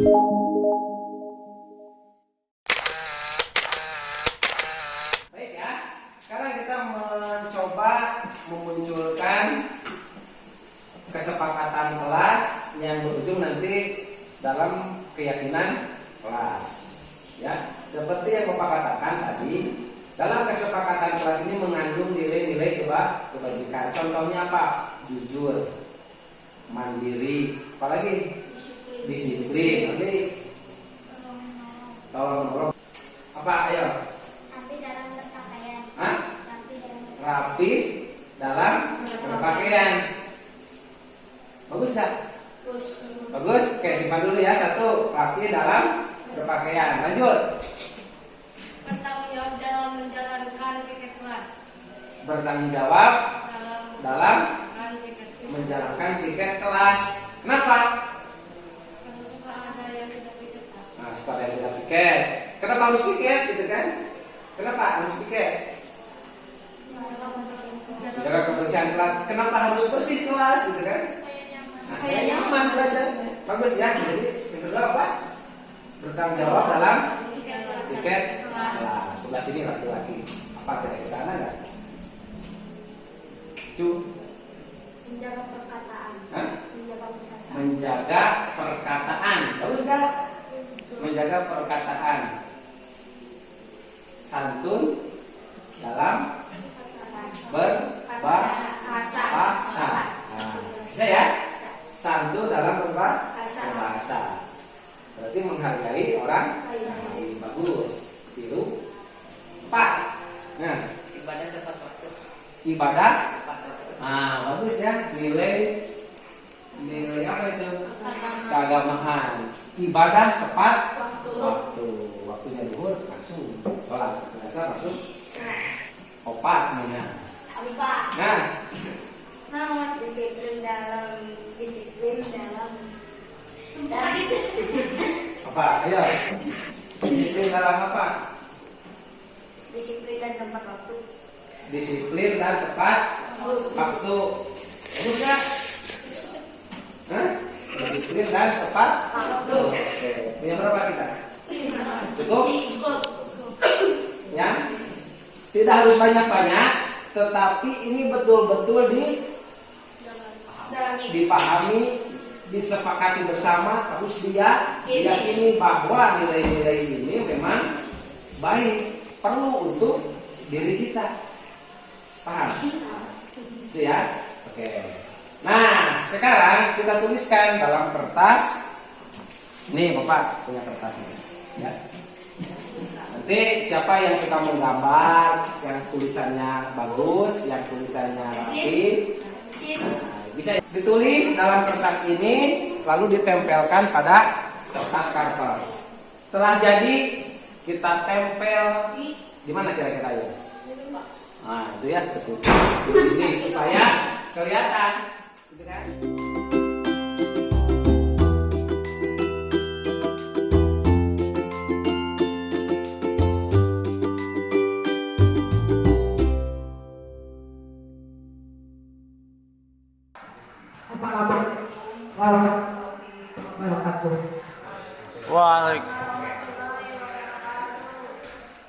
Baik ya, sekarang kita mencoba memunculkan kesepakatan kelas yang berujung nanti dalam keyakinan kelas. Ya, seperti yang Bapak katakan tadi, dalam kesepakatan kelas ini mengandung nilai-nilai kebajikan. Contohnya apa? Jujur, mandiri, apalagi disiplin, tolong menolong. Apa? Ayo. Rapi dalam berpakaian. Hah? Rapi dalam berpakaian. Bagus gak? Bagus. Oke, simpan dulu ya. Satu, rapi dalam berpakaian. Lanjut. Bertanggung jawab dalam menjalankan piket kelas. Bertanggung jawab dalam menjalankan piket kelas. menjalankan piket kelas. Kenapa? Kalau suka ada yang tidak piket. Nah, supaya tidak piket. Kenapa harus piket gitu kan? Kenapa harus piket? Jaga kebersihan kelas. Kenapa harus bersih kelas gitu kan? Nah, supaya nyaman belajarnya. Bagus ya. Jadi yang kedua apa? Bertanggung jawab dalam piket kelas. Sebelah sini laki-laki. Apa kira-kira ada nggak? Menjaga perkataan. Hah? Menjaga perkataan. Menjaga perkataan. Bagus nggak? Menjaga perkataan. Santun dalam berbahasa. Nah, bisa ya? Santun dalam berbahasa. Berarti menghargai orang lain. Bagus. Tiru. 4. Nah, Ibadah tepat waktu. ibadah. Tepat waktu. Nah, bagus ya. Nilai apa itu? Keagamaan. Ibadah tepat waktu. Waktunya zuhur langsung sholat. Biasa masuk opat namanya. Nah, Namun disiplin dalam apa? Ayo. Disiplin dalam apa? disiplin dan tempat waktu. Disiplin dan tepat waktu. Bagus nggak? Hah? Disiplin dan tepat waktu. Oke. Punya berapa kita? Cukup? Ya. Tidak harus banyak-banyak, tetapi ini betul-betul dipahami, disepakati bersama, harus diyakini bahwa nilai-nilai ini memang baik, perlu untuk diri kita. Paham? Itu ya? Oke. Nah, sekarang kita tuliskan dalam kertas. Nih, Bapak punya kertas ini. Ya. Nanti siapa yang suka menggambar, yang tulisannya bagus, yang tulisannya rapi, nah, bisa ditulis dalam kertas ini, lalu ditempelkan pada kertas karton. Setelah jadi, kita tempel di mana kira-kira ya? Nah, itu ya seperti itu. Ini supaya kelihatan, gitu kan?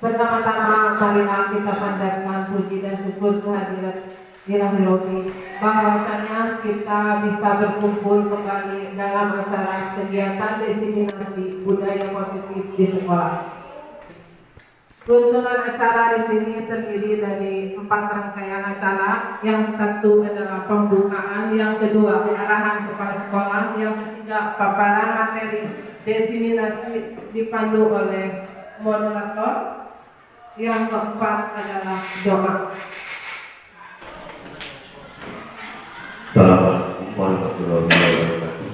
Pertama-tama marilah kita panjatkan puji dan syukur kehadirat Ilahi Robi, bahwasanya kita bisa berkumpul kembali dalam acara kegiatan diseminasi budaya positif di sekolah. Runtunan acara di sini terdiri dari 4 rangkaian acara. Yang satu adalah pembukaan, yang kedua arahan kepala sekolah, yang ketiga paparan materi diseminasi dipandu oleh moderator, yang keempat adalah doa. Assalamualaikum warahmatullahi wabarakatuh.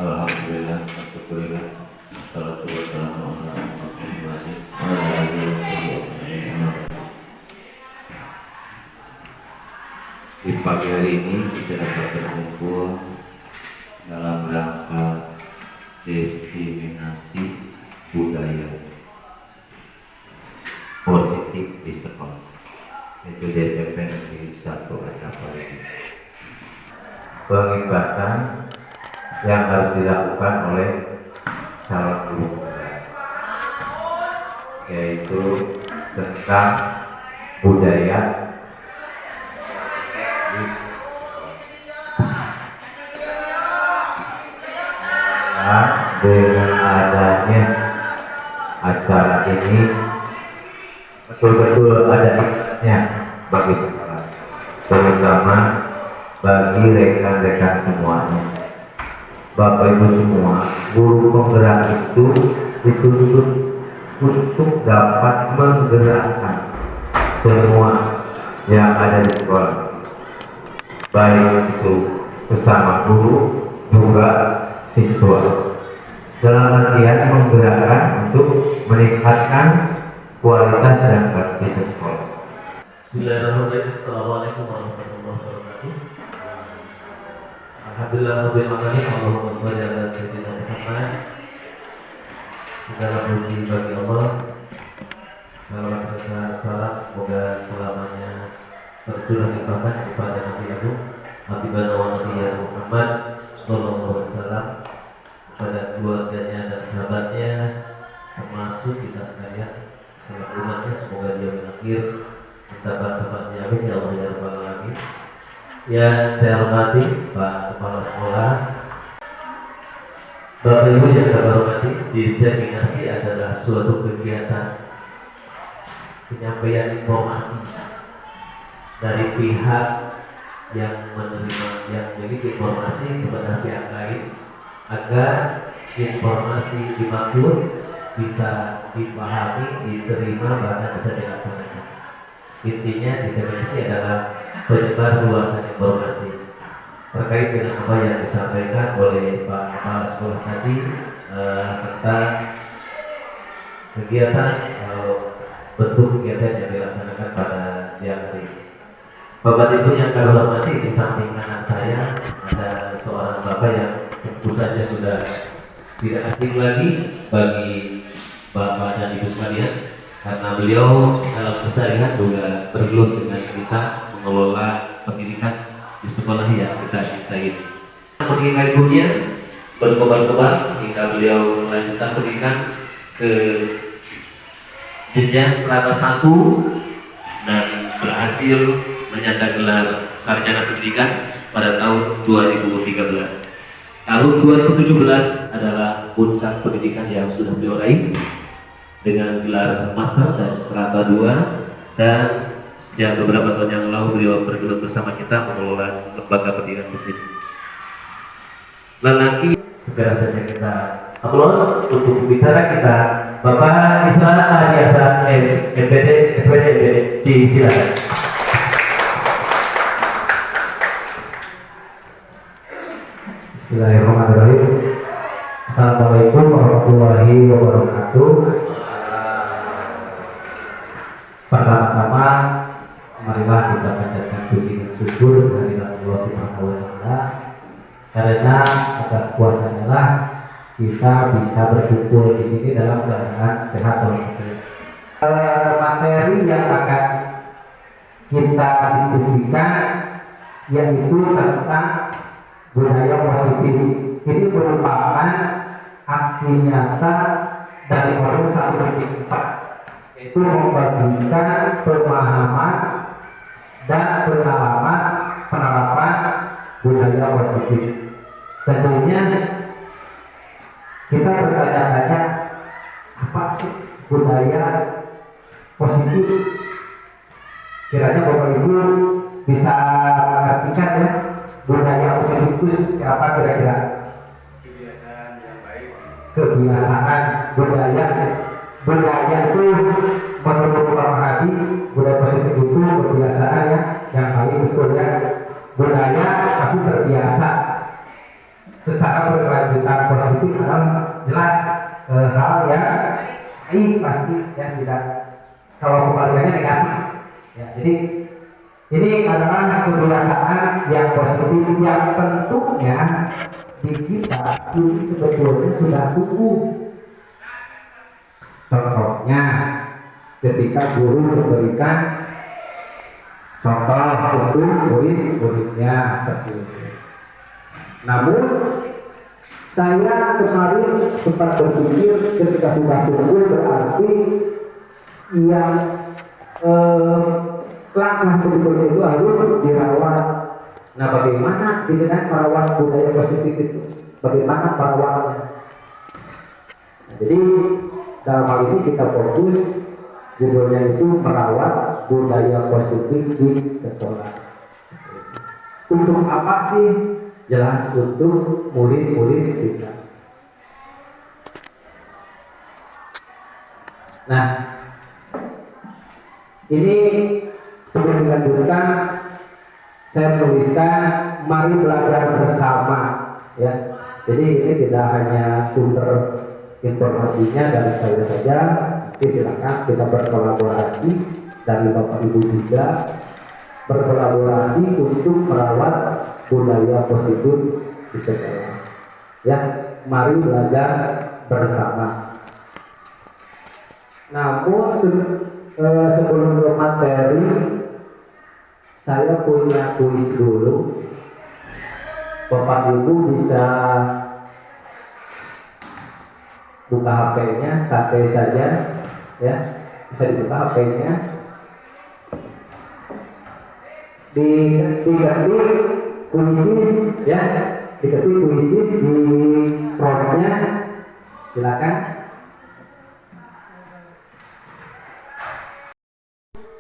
Alhamdulillah, alhamdulillah. Salatu wassalamu ala Muhammadin wa ala alihi wa sahbihi. Di pagi hari ini kita dapat berkumpul dalam rangka diseminasi budaya positif di sekolah. Itu di SMP Negeri 1 Acapaya. Pengibasan yang harus dilakukan oleh calon guru, yaitu tentang budaya dengan adanya acara ini betul-betul ada ikhlasnya bagi sekolah, terutama bagi rekan-rekan semuanya. Bapak Ibu semua, guru penggerak itu dituntut untuk dapat menggerakkan semua yang ada di sekolah, baik itu sesama guru juga siswa, dalam artian menggerakkan untuk meningkatkan kualitas dan kuantitas sekolah. Bismillahirrahmanirrahim. Assalamualaikum warahmatullahi wabarakatuh. Alhamdulillah rabbil alamin. Allahumma shalli ala sayyidina Muhammad. Segala puji bagi Allah. Salawat dan salam semoga selamanya tercurah limpahkan kepada Nabi Agung Habibana wa Nabiyyina Muhammad sallallahu alaihi wasallam, kepada keluarganya dan sahabatnya, termasuk kita sekalian seluruh umatnya, semoga dia berakhir mendapat syafaatnya, amin ya Allah ya rabbal alamin. Yang saya hormati Pak Kepala Sekolah, Bapak Ibu yang saya hormati, diseminasi adalah suatu kegiatan penyampaian informasi dari pihak yang menerima, yang memiliki informasi kepada pihak lain, agar informasi dimaksud bisa dipahami, diterima, bahkan bisa dilaksanakan. Intinya diseminasi adalah penyebar luasan informasi terkait dengan apa yang disampaikan oleh Pak Kepala Sekolah tadi, tentang kegiatan bentuk kegiatan yang dilaksanakan pada siang hari ini. Bapak Ibu yang kami hormati, di samping kanan saya ada seorang bapak yang tentu saja sudah tidak asing lagi bagi Bapak dan Ibu sekalian, karena beliau dalam keseharian juga bergelut dengan kita mengelola pendidikan di sekolah yang kita cintai ini. Mengingat ibunya berkobar-kobar hingga beliau melanjutkan pendidikan ke jenjang strata 1 dan berhasil menyandang gelar sarjana pendidikan pada tahun 2013. Tahun 2017 adalah puncak pendidikan yang sudah beliau raih dengan gelar master dan strata 2, dan sejak beberapa tahun yang lalu beliau bergelut bersama kita mengelola lembaga pendidikan di sini. Lelaki, segera saja kita aplaus untuk bicara kita, Bapak Islam Adiasa MPD SPD MPD, disilakan. Bismillahirrahmanirrahim. Assalamualaikum warahmatullahi wabarakatuh. Pertama-tama, marilah kita panjatkan puji dan syukur kehadirat Allah Subhanahu wa Ta'ala, karena atas kuasanya lah kita bisa berkumpul di sini dalam keadaan sehat walafiat. Materi yang akan kita diskusikan yaitu tentang budaya positif. Ini merupakan aksi nyata dari orang 1/4, yaitu membagikan pemahaman dan pengalaman penerapan budaya positif. Tentunya kita bertanya-tanya, apa sih budaya positif? Kiranya Bapak Ibu bisa mengartikan ya, budaya positif itu apa kira-kira? Kebiasaan yang baik. Kebiasaan, budaya itu menurut Pak Mahadi, budaya positif itu kebiasaan ya, yang baik, betul ya. Budaya pasti terbiasa. Secara berkelanjutan positif adalah jelas hal yang baik pasti ya, tidak, kalau kebalikannya negatif ya. Jadi ini adalah kebiasaan yang positif yang tentunya di kita ini sebetulnya sudah tumbuh. Contohnya ketika guru memberikan contoh untuk murid-muridnya seperti itu. Namun Saya kemarin sempat berpikir ketika sudah tumbuh berarti yang langkah berikutnya itu harus dirawat. Nah, bagaimana dengan merawat budaya positif itu? Bagaimana perawatnya? Nah, jadi dalam hal ini kita fokus judulnya itu merawat budaya positif di sekolah. Untuk apa sih? Jelas untuk murid-murid kita. Nah, ini sebelum dilanjutkan saya tuliskan mari belajar bersama ya. Jadi ini tidak hanya sumber informasinya dari saya saja, tapi silakan kita berkolaborasi dari Bapak Ibu juga berkolaborasi untuk merawat budaya positif di sekolah. Ya, mari belajar bersama. Namun sebelum ke materi, saya punya kuis dulu. Bapak Ibu bisa buka HP-nya, santai saja, ya. Bisa dibuka HP-nya. Diketik kuisis, ya. Diketik kuisis di prompt-nya, silakan.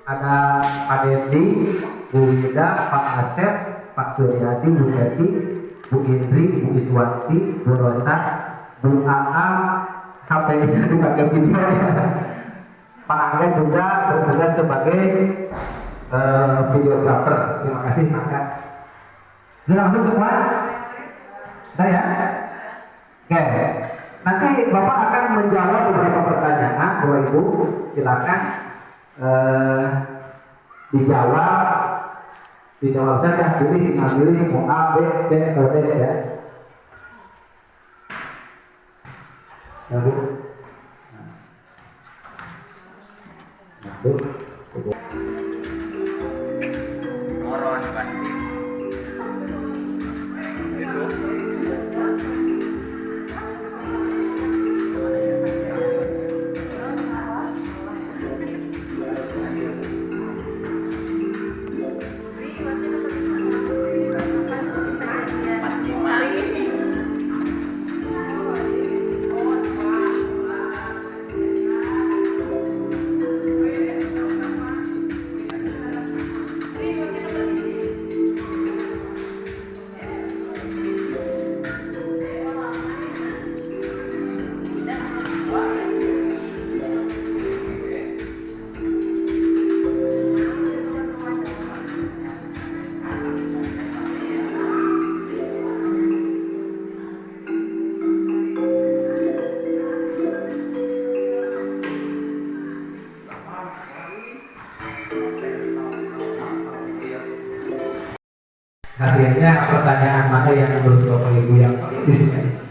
Ada Pak Dendi, Bu Wida, Pak Asep, Pak Suryadi, Bu Eti, Bu Indri, Bu Iswasti, Bu Rosa, Bu AA, HP-nya dipakai video ya. Pak Angga juga bertugas sebagai videografer. Terima kasih Pak Angga. Sudah langsung semua? Sudah ya? Oke. Nanti Bapak akan menjawab beberapa pertanyaan, Bapak Ibu. Silakan dijawab saja, pilih mau A, B, C, atau D ya. Lalu, Moron pasti. Itu. Hasilnya pertanyaan mana yang menurut Bapak Ibu yang paling disukai?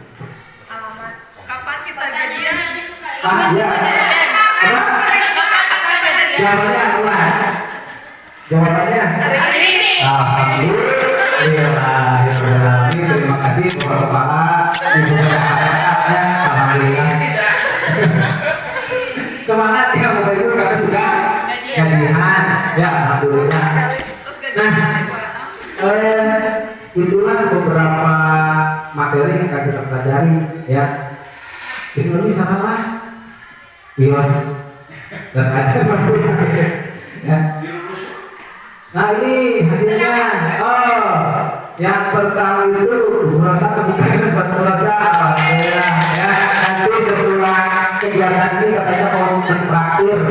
Alamat. Kapan kita gajian? Ah, ya. Jawabannya apa? Jawabannya Hari ini. Alhamdulillah. Terima kasih Bapak-bapak, Ibu-ibu, alhamdulillah. Semangat ya Bapak Ibu, kata sudah gajian. Ya, alhamdulillah. Itulah beberapa materi yang akan kita pelajari ya. Teknologi salah bios dan aja ya. Nah ini hasilnya. Oh, yang pertama itu merasa kebutuhan buat merasa alhamdulillah ya. Nanti setelah kegiatan ini katanya mau bertraktir.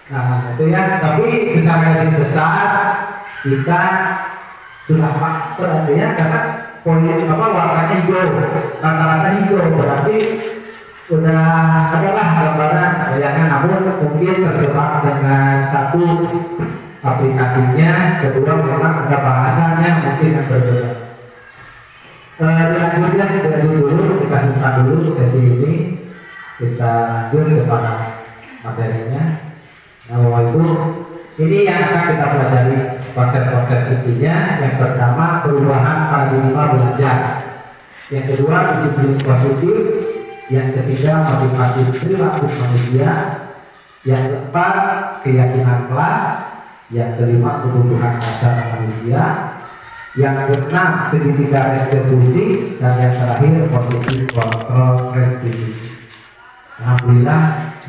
Nah itu ya, tapi secara garis besar kita sudah berarti ya, karena poin warnanya hijau, rata-rata hijau, berarti sudah adalah gambaran bayangan, namun mungkin terjebak dengan satu aplikasinya, kedua memang ada bahasanya mungkin yang berbeda. Dilanjutkan dulu, kita simpan dulu sesi ini, kita lanjut kepada materinya. Nah, Bapak Ibu, ini yang akan kita pelajari konsep-konsep intinya. Yang pertama, perubahan paradigma yang kedua disiplin positif, yang ketiga motivasi perilaku manusia, yang keempat keyakinan kelas, yang kelima kebutuhan dasar manusia, yang keenam segitiga restitusi, dan yang terakhir posisi kontrol restitusi. Alhamdulillah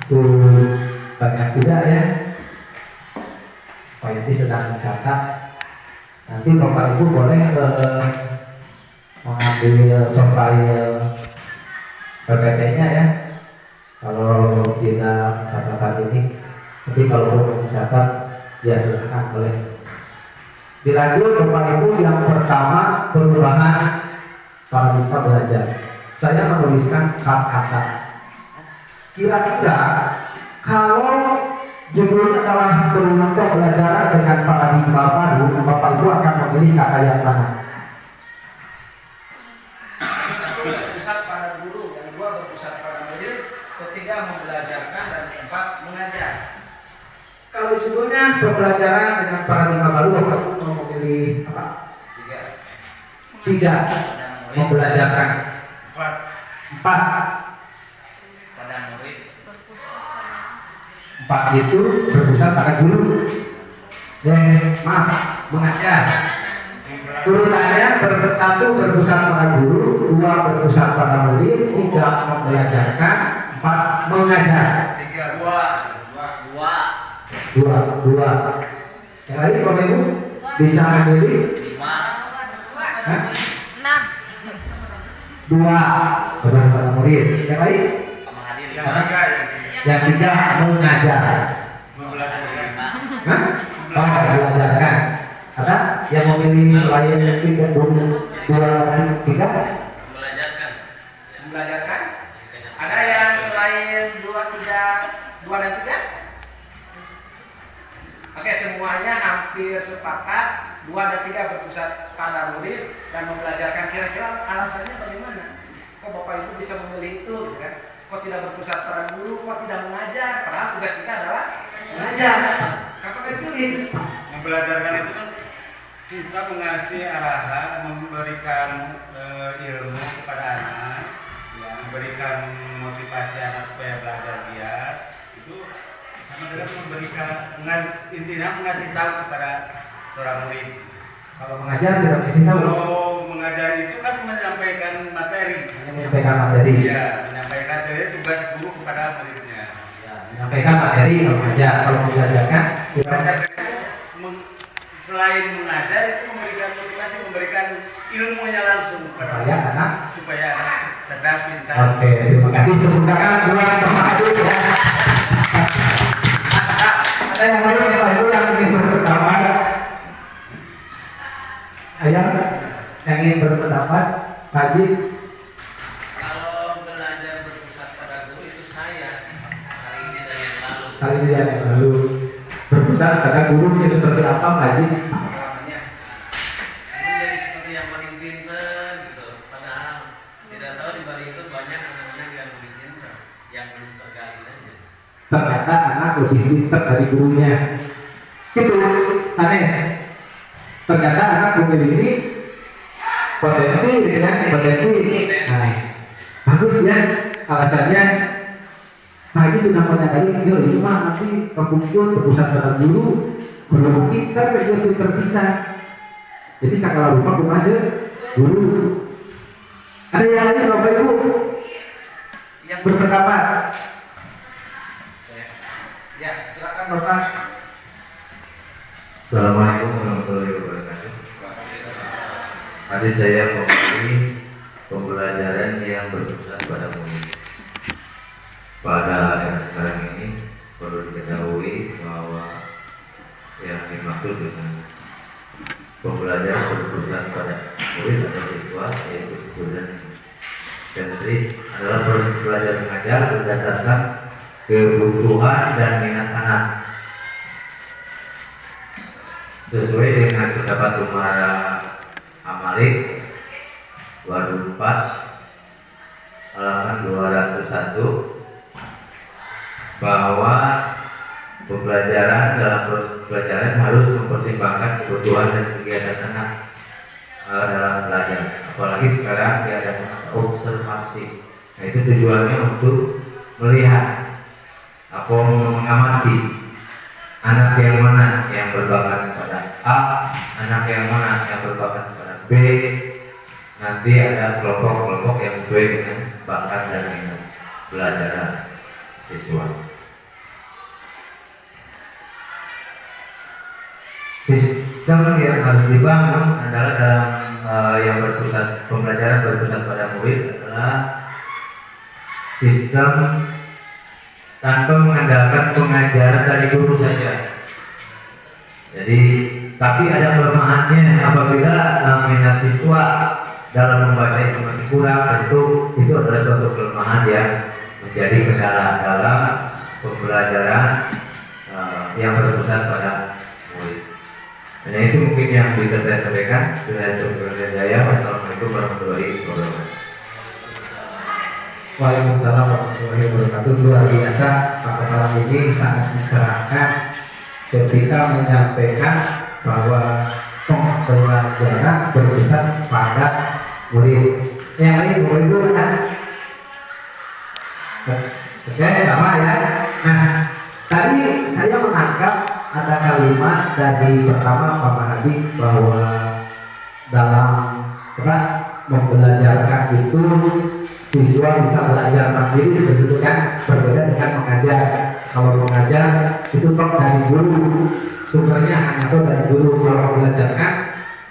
itu banyak juga ya. Pak Yanti sedang mencatat. Nanti Bapak Ibu boleh mengambil softfile PPT-nya ya. Kalau tidak catatan ini, tapi kalau mau mencatat ya silakan boleh. Dilanjut Bapak Ibu, yang pertama perubahan paradigma belajar. Saya menuliskan 4 kata. Kira-kira kalau judulnya adalah perubahan pembelajaran dengan paradigma baru, Bapak Ibu akan memilih kata yang mana? Satu berpusat pada guru, yang dua berpusat pada murid, ketiga membelajarkan, dan keempat mengajar. Kalau judulnya pembelajaran dengan paradigma baru, Bapak Ibu mau memilih apa? 3. Membelajarkan. 4. pada murid. 4 itu berpusat pada guru. Mengajar. Urutannya 1 berpusat pada guru, 2 berpusat pada murid, 3 membelajarkan, 4 mengajar. 2. Yang lain Bapak Ibu bisa memilih 2 berpusat pada murid. Yang lain? Yang 3 mengajar. Belajarkan. Ada yang memilih selain 3, 2, 3? Membelajarkan. Ada yang selain 2, dan 3? Oke, semuanya hampir sepakat 2 dan 3 berpusat pada murid dan membelajarkan. Kira-kira alasannya bagaimana? Kok Bapak Ibu bisa memilih itu, gitu kan? Kok tidak berpusat pada guru, kok tidak mengajar? Padahal tugas kita adalah mengajar. Kapan dipilih? Membelajarkan itu kan kita mengasih arahan, memberikan ilmu kepada anak, ya, memberikan motivasi anak supaya belajar giat. Itu sama dengan memberikan, intinya mengasih tahu kepada seorang murid. Kalau mengajar tidak kasih tahu. Kalau mengajar itu kan menyampaikan materi. Menyampaikan materi. Iya, menyampaikan materi tugas guru kepada muridnya. Ya, menyampaikan materi kalau mengajar. Kalau mengajarkan Mengajar selain mengajar itu memberikan motivasi, memberikan ilmunya langsung kepada supaya anak cerdas, pintar. Oke, terima kasih. Tepuk tangan buat Bapak Ibu ya. Ada yang lain Bapak Ibu yang ingin berpendapat? Ayah yang ingin berpendapat? Haji? Kalau belajar berpusat pada guru itu saya hari ini dan yang lalu. Kali ini yang lalu berpusat pada guru yang seperti apa Pak Haji? Pengalamannya itu jadi seperti yang paling pintar gitu. Padahal tidak tahu di balik itu banyak anak-anak yang lebih pintar, yang belum tergali saja. Ternyata anak lebih pintar dari gurunya. Gitu, Sanes. Ternyata anak memiliki potensi, dengan potensi. Nah, bagus ya. Alasannya Pak Haji sudah menyadari video ini mah nanti kekumpul berpusat pada guru, guru pintar, dia pintar bisa. Jadi sakala rupa aja guru. Ada yang lain Bapak Ibu yang berpendapat? Ya, silakan Bapak. Assalamualaikum warahmatullahi wabarakatuh. Tadi saya memilih pembelajaran yang berpusat pada murid. Pada era sekarang ini perlu diketahui bahwa yang dimaksud dengan pembelajaran berpusat pada murid atau siswa yaitu student centric adalah proses belajar mengajar berdasarkan kebutuhan dan minat anak sesuai dengan pendapat Umar Amalik 24 halaman 201 bahwa pembelajaran dalam proses pembelajaran harus mempertimbangkan kebutuhan dan kegiatan anak dalam belajar. Apalagi sekarang keadaan Nah, itu tujuannya untuk melihat atau mengamati anak yang mana yang berbakat kepada A, anak yang mana yang berbakat kepada B. Nanti ada kelompok-kelompok yang sesuai dengan bakat dan minat belajar siswa. Sistem yang harus dibangun adalah dalam yang berpusat pembelajaran berpusat pada murid adalah sistem tanpa mengandalkan pengajaran dari guru saja. Jadi, tapi ada kelemahannya apabila minat siswa dalam membaca itu masih kurang, tentu itu adalah suatu kelemahan yang menjadi kendala dalam pembelajaran yang berpusat pada murid. Hanya itu mungkin yang bisa saya sampaikan. Wassalamualaikum warahmatullahi wabarakatuh. Waalaikumsalam warahmatullahi wabarakatuh. Luar biasa, Pak Kepala ini sangat mencerahkan ketika menyampaikan bahwa pembelajaran berpusat pada murid. Yang lain murid dulu kan? Oke, sama ya. Nah, tadi saya menangkap ada kalimat dari pertama Pak Mahadi bahwa dalam membelajarkan itu siswa bisa belajar mandiri, sebetulnya berbeda dengan mengajar. Kalau mengajar itu toh dari guru, sumbernya hanya toh dari guru. Kalau membelajarkan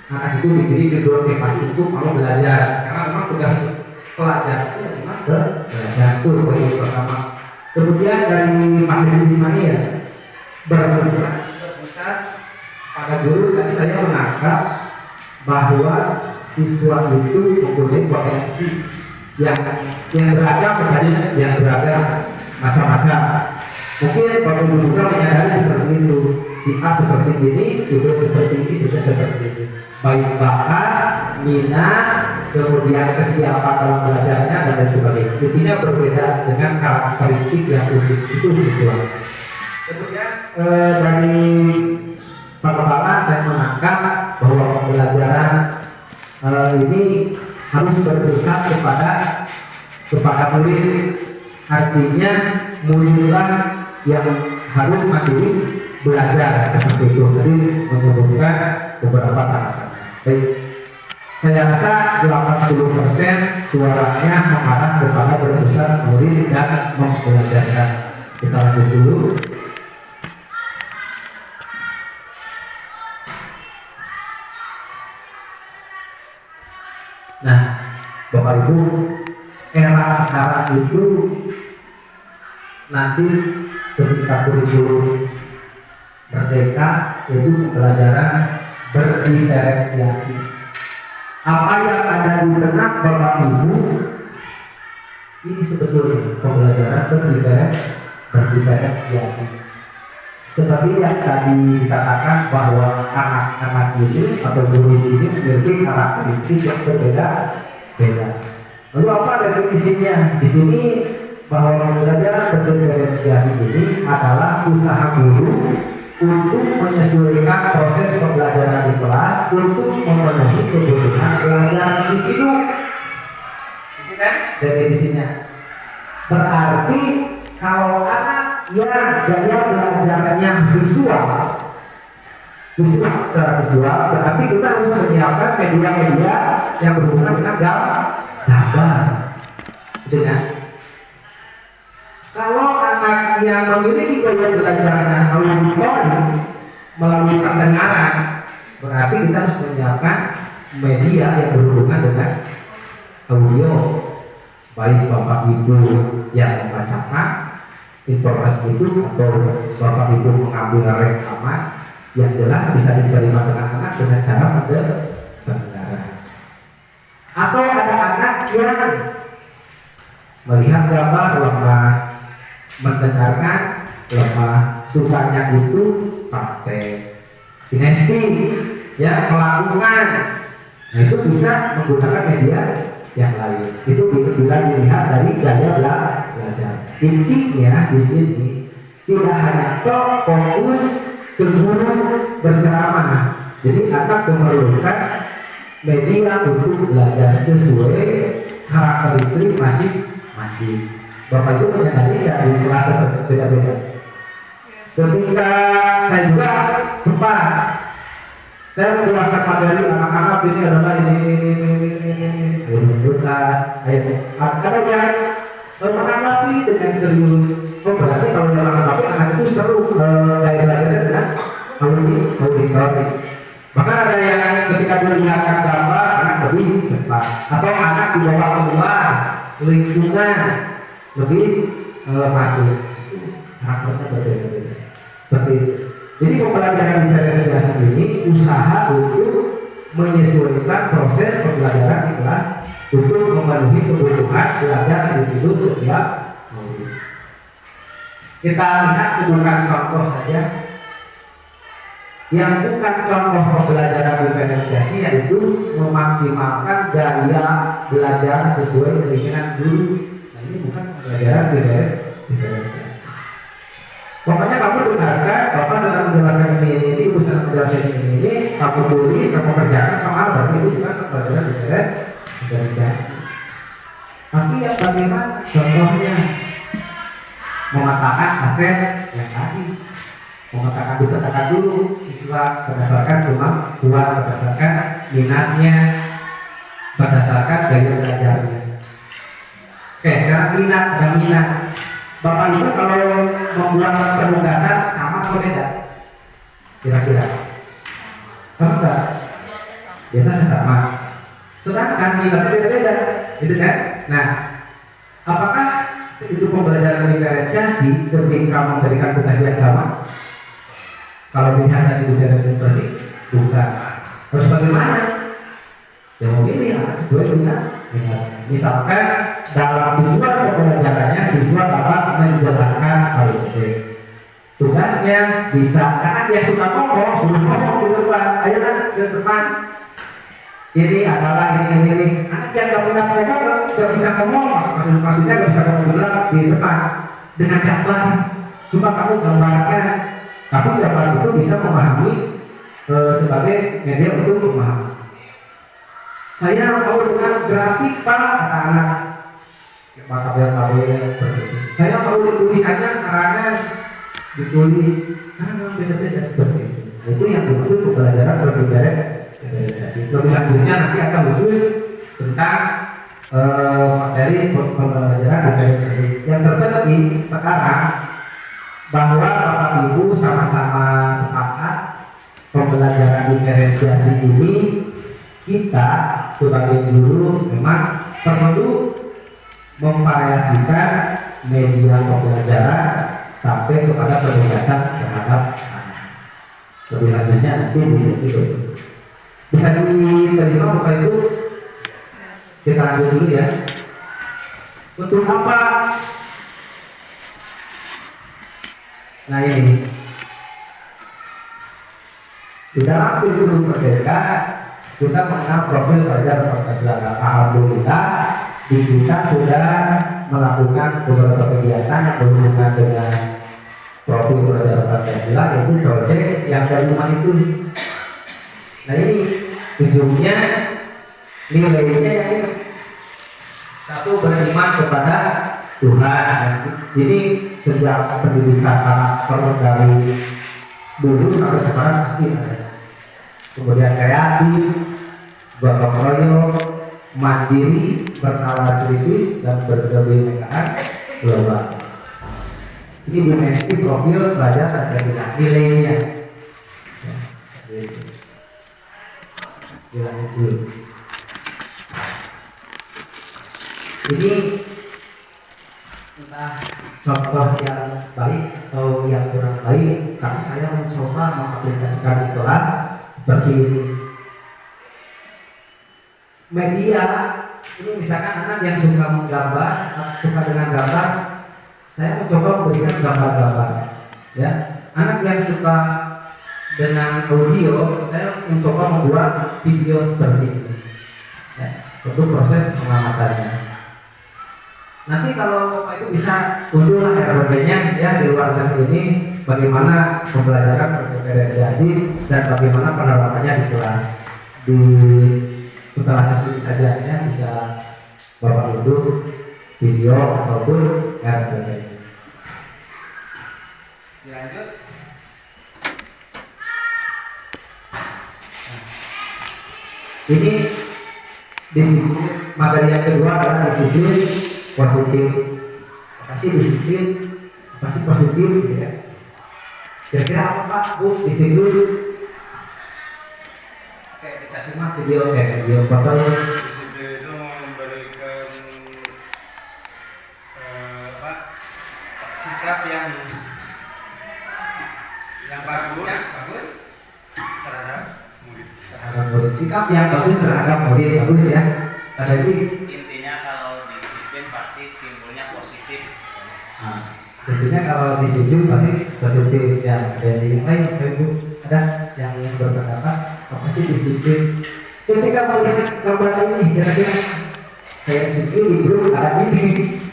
anak itu diberi motivasi untuk mau belajar, karena memang tugas pelajar itu memang belajar. Itu poin pertama. Kemudian dari Pak Hedi Ismail berpusat pada guru. Tadi saya menangkap bahwa siswa itu mempunyai potensi yang beragam, yang beragam macam-macam. Mungkin Bapak Ibu juga menyadari seperti itu. Si A seperti ini, si B seperti ini, si C seperti ini. Baik bakat, minat, kemudian kesiapan dalam belajarnya dan lain sebagainya. Intinya berbeda dengan karakteristik yang unik itu siswa. Kemudian dari Pak Kepala saya menangkap bahwa pembelajaran ini harus berpusat kepada murid. Artinya muridlah yang harus mandiri belajar seperti itu. Jadi menyebutkan beberapa tahapan. Baik, saya rasa 80% suaranya mengarah kepada berpusat murid dan membelajarkan. Kita lanjut dulu. Nah, Bapak Ibu, era sekarang itu nanti ketika kurikulum merdeka itu pembelajaran berdiferensiasi. Apa yang ada di benak Bapak Ibu ini sebetulnya pembelajaran berdiferensiasi. Seperti yang tadi dikatakan bahwa anak-anak ini atau murid ini memiliki karakteristik yang berbeda-beda. Lalu apa definisinya? Di sini bahwa pembelajaran berdiferensiasi ini adalah usaha guru untuk menyesuaikan proses pembelajaran di kelas untuk memenuhi kebutuhan pelajar individu. Itu kan definisinya. Berarti kalau anak yang gaya belajarnya visual secara visual, berarti kita harus menyiapkan media-media yang berhubungan dengan gambar. Gitu kan? Kalau anak yang memiliki gaya belajarnya auditoris melalui pendengaran, berarti kita harus menyiapkan media yang berhubungan dengan audio. Baik Bapak Ibu yang membacakan informasi itu atau Bapak Ibu mengambil rekaman yang jelas bisa diterima dengan anak dengan cara pendengaran. Atau ada anak yang melihat gambar lemah, mendengarkan lemah, sukanya itu pakai kinestetik, ya melakukan. Nah itu bisa menggunakan media yang lain. Itu bila dilihat dari gaya belajar. Intinya di sini tidak hanya fokus ke guru berceramah. Jadi anak memerlukan media untuk belajar sesuai karakteristik masing-masing. masih. Bapak Ibu menyadari ya di kelas beda-beda. Ketika saya juga sempat saya menjelaskan materi anak-anak ini adalah ini kadang yang menanggapi dengan serius. Oh berarti kalau yang menanggapi anak itu seru kayak belajar dengan auditory. Bahkan ada yang ketika melihatkan gambar anak lebih cepat, atau anak dibawa keluar lingkungan lebih masuk. Karakternya berbeda-beda. Seperti itu. Jadi pembelajaran diferensiasi ini usaha untuk menyesuaikan proses pembelajaran di kelas untuk memenuhi kebutuhan belajar individu setiap murid. Kita lihat bukan contoh saja. Yang bukan contoh pembelajaran diferensiasi yaitu memaksimalkan gaya belajar sesuai keinginan guru. Nah ini bukan pembelajaran diferensiasi. Pokoknya kamu dengarkan, Bapak sedang menjelaskan ini, Ibu sedang menjelaskan ini, kamu tulis, kamu kerjakan sama berarti itu bukan pembelajaran diferensiasi. Tapi yang bagaimana contohnya mengatakan aset yang tadi, mengatakan dikatakan dulu siswa berdasarkan kemampuan, berdasarkan minatnya, berdasarkan gaya belajarnya. Oke, karena minat dan minat. Bapak Ibu kalau membuat penugasan sama atau beda? Kira-kira sama enggak? Biasanya sama. Sedangkan minatnya beda-beda, gitu kan? Nah, apakah itu pembelajaran diferensiasi ketika memberikan tugas yang sama? Kalau dilihat dari diferensiasi seperti bukan. Harus bagaimana? Ya mungkin ya sesuai dengan minat. Misalkan dalam tujuan pembelajarannya siswa dapat menjelaskan KWST. Tugasnya bisa karena dia suka ngomong, suruh ngomong di depan. Ayo kan ke depan. Ini adalah ini. Anak yang gak punya ngomong, gak bisa ngomong, maksudnya gak bisa ngomong di depan dengan gambar. Cuma kamu gambarkan, tapi gambar itu bisa memahami sebagai media untuk memahami. Saya mau dengan grafik Pak, kata anak. Maka kabel seperti itu. Saya mau ditulis aja karena ditulis karena beda-beda seperti itu. Itu yang dimaksud pembelajaran berdiferensiasi. Lebih lanjutnya nanti akan khusus tentang materi pembelajaran diferensiasi. Yang terpenting sekarang bahwa Bapak Ibu sama-sama sepakat pembelajaran diferensiasi ini kita sebagai guru memang perlu memvariasikan media pembelajaran sampai kepada pendekatan terhadap anak. Lebih lanjutnya nanti di sesi berikutnya. Bisa diterima Bapak Ibu? Kita lanjut dulu ya. Untuk apa? Nah ini di dalam kurikulum merdeka kita mengenal profil pelajar Pancasila. Alhamdulillah di kita sudah melakukan beberapa kegiatan yang berhubungan dengan profil pelajar Pancasila, yaitu proyek yang dari rumah itu. Nah ini ujungnya nilainya ini satu, beriman kepada Tuhan. Jadi sejak pendidikan karakter dari dulu sampai sekarang pasti ada. Kemudian kreatif, gotong royong, mandiri, bernalar kritis, dan berkebinekaan global. Ini dimensi profil pelajar Pancasila, nilainya. Ini entah contoh yang baik atau yang kurang baik, tapi saya mencoba mengaplikasikan di kelas seperti ini. Media ini misalkan anak yang suka menggambar, suka dengan gambar, saya mencoba memberikan gambar-gambar. Ya, anak yang suka dengan audio, saya mencoba membuat video seperti ini. Ya, untuk proses pengamatannya. Nanti kalau Bapak Ibu bisa unduhlah ROP-nya ya di luar sesi ini, bagaimana pembelajaran berdiferensiasi dan bagaimana penerapannya di kelas. Setelah sesi ini saja ya bisa Bapak Ibu video video ataupun RT. Dilanjut. Ini disiplin materi yang kedua adalah disiplin positif. Apa sih disiplin? Apa sih positif? Gitu ya. Kira-kira apa Pak Bu disiplin? Oke, kita simak video foto. Disiplin itu memberikan sikap yang bagus terhadap murid. Terhadap murid, sikap yang bagus terhadap murid, bagus ya. Ada lagi. Intinya kalau disiplin pasti timbulnya positif. Nah, tentunya kalau disiplin pasti positif ya. Ada yang lain, Ibu? Ada yang berpendapat apa sih disiplin? Ketika melihat gambar ini, kira-kira saya disiplin di grup ada ini.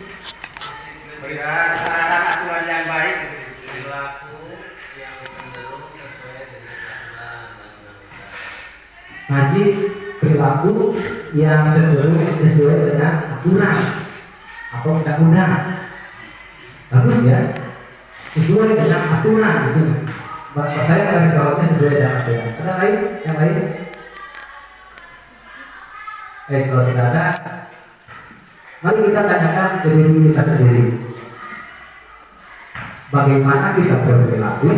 Ada aturan yang baik gitu. Perilaku yang cenderung sesuai dengan aturan undang-undang. Najis perilaku yang cenderung sesuai dengan aturan atau undang-undang. Bagus ya, sesuai dengan aturan di sini. Bapak saya garis bawahnya sesuai dengan aturan. Ada lain? Yang lain? Kalau tidak ada, mari kita tanyakan ke diri kita sendiri. Bagaimana kita berperilaku?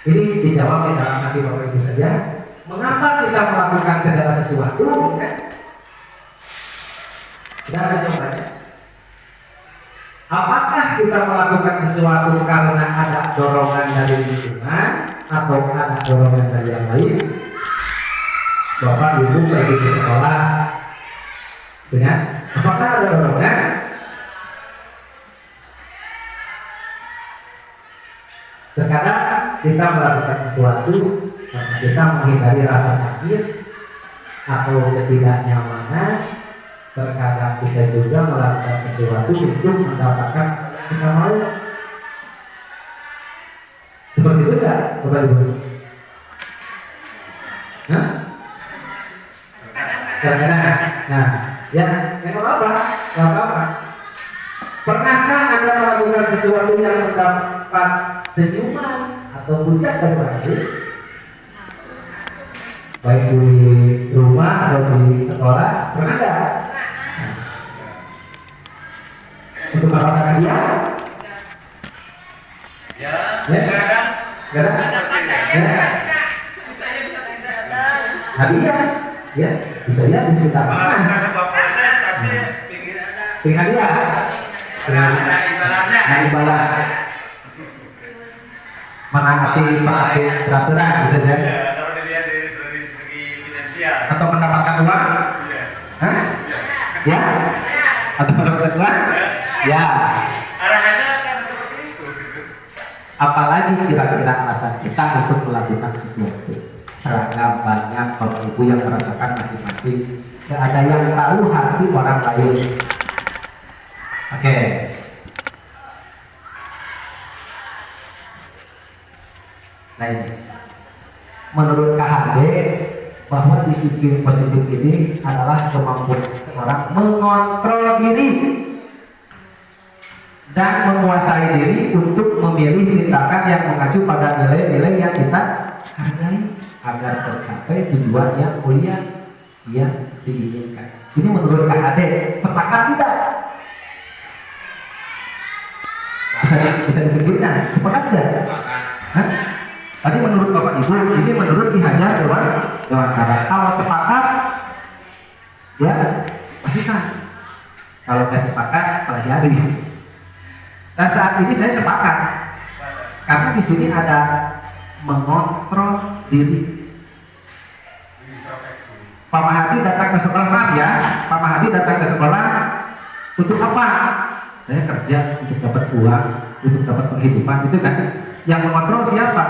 Ini dijawab di dalam hati Bapak Ibu saja. Mengapa kita melakukan segala sesuatu? Kan? Tidak ada jawabannya. Apakah kita melakukan sesuatu karena ada dorongan dari lingkungan atau ada dorongan dari yang lain? Bapak Ibu pergi ke sekolah, ya? Apakah ada dorongan? Terkadang kita melakukan sesuatu karena kita menghindari rasa sakit atau ketidaknyamanan. Terkadang kita juga melakukan sesuatu untuk mendapatkan yang kita mau. Seperti itu enggak, Bapak Ibu? Hah? Kadang-kadang. Nah, ya, yang apa? Apa? Pernahkah Anda melakukan sesuatu yang mendapat senyuman atau pujian dari orang lain? Baik di rumah atau di sekolah, pernah nggak? Untuk merasakan dia? Ya, Ya? kadang Nggak ada? Ya? Hadiah? Ya, bisa ya, bisa tak melakukan sebuah proses pasti pikir ada Dengan hadiah? ada imbalannya. Nah, imbalan menaati peraturan gitu ya. Ya, kalau dilihat dari segi finansial. Atau mendapatkan uang? Ya. Hah? Ya? Atau mendapatkan uang? Ya. Arahannya kan seperti itu. Apalagi kira-kira alasan kita untuk melakukan sesuatu. Seragam banyak Bapak Ibu yang merasakan masing-masing. Gak ada yang tahu hati orang lain. Oke. Nah ini, menurut KHD bahwa disiplin positif ini adalah kemampuan seseorang mengontrol diri dan menguasai diri untuk memilih tindakan yang mengacu pada nilai-nilai yang kita hargai agar tercapai tujuan yang mulia yang diinginkan. Ini menurut KHD, sepakat tidak? Bisa dipikirkan, sepakat tidak? Hah? Tadi menurut Bapak Ibu, ini menurut Ki Hajar Dewan Kara. Kalau sepakat, ya pastikan. Kalau nggak sepakat, pelajari. Dan saat ini saya sepakat, karena di sini ada mengontrol diri. Pak Mahadi datang ke sekolah, maaf ya, Pak Mahadi datang ke sekolah untuk apa? Saya kerja untuk dapat uang, untuk dapat penghidupan, itu kan? Yang mengontrol siapa?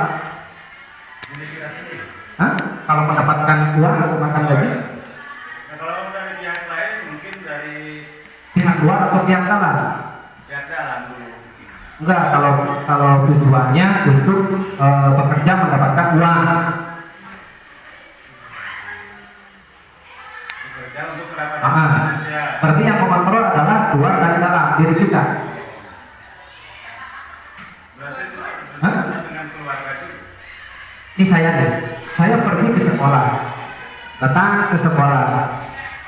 Hah? Kalau mendapatkan uang atau makan gaji? Nah, kalau dari pihak lain mungkin dari Pihak luar atau pihak dalam? pihak dalam dulu. Enggak, kalau tujuannya untuk bekerja mendapatkan uang. Bekerja untuk kepada Ah, manusia. berarti yang mengontrol adalah luar dari dalam diri kita. Berarti itu Hah? dengan keluarga juga. Ini saya nih, saya pergi ke sekolah, datang ke sekolah.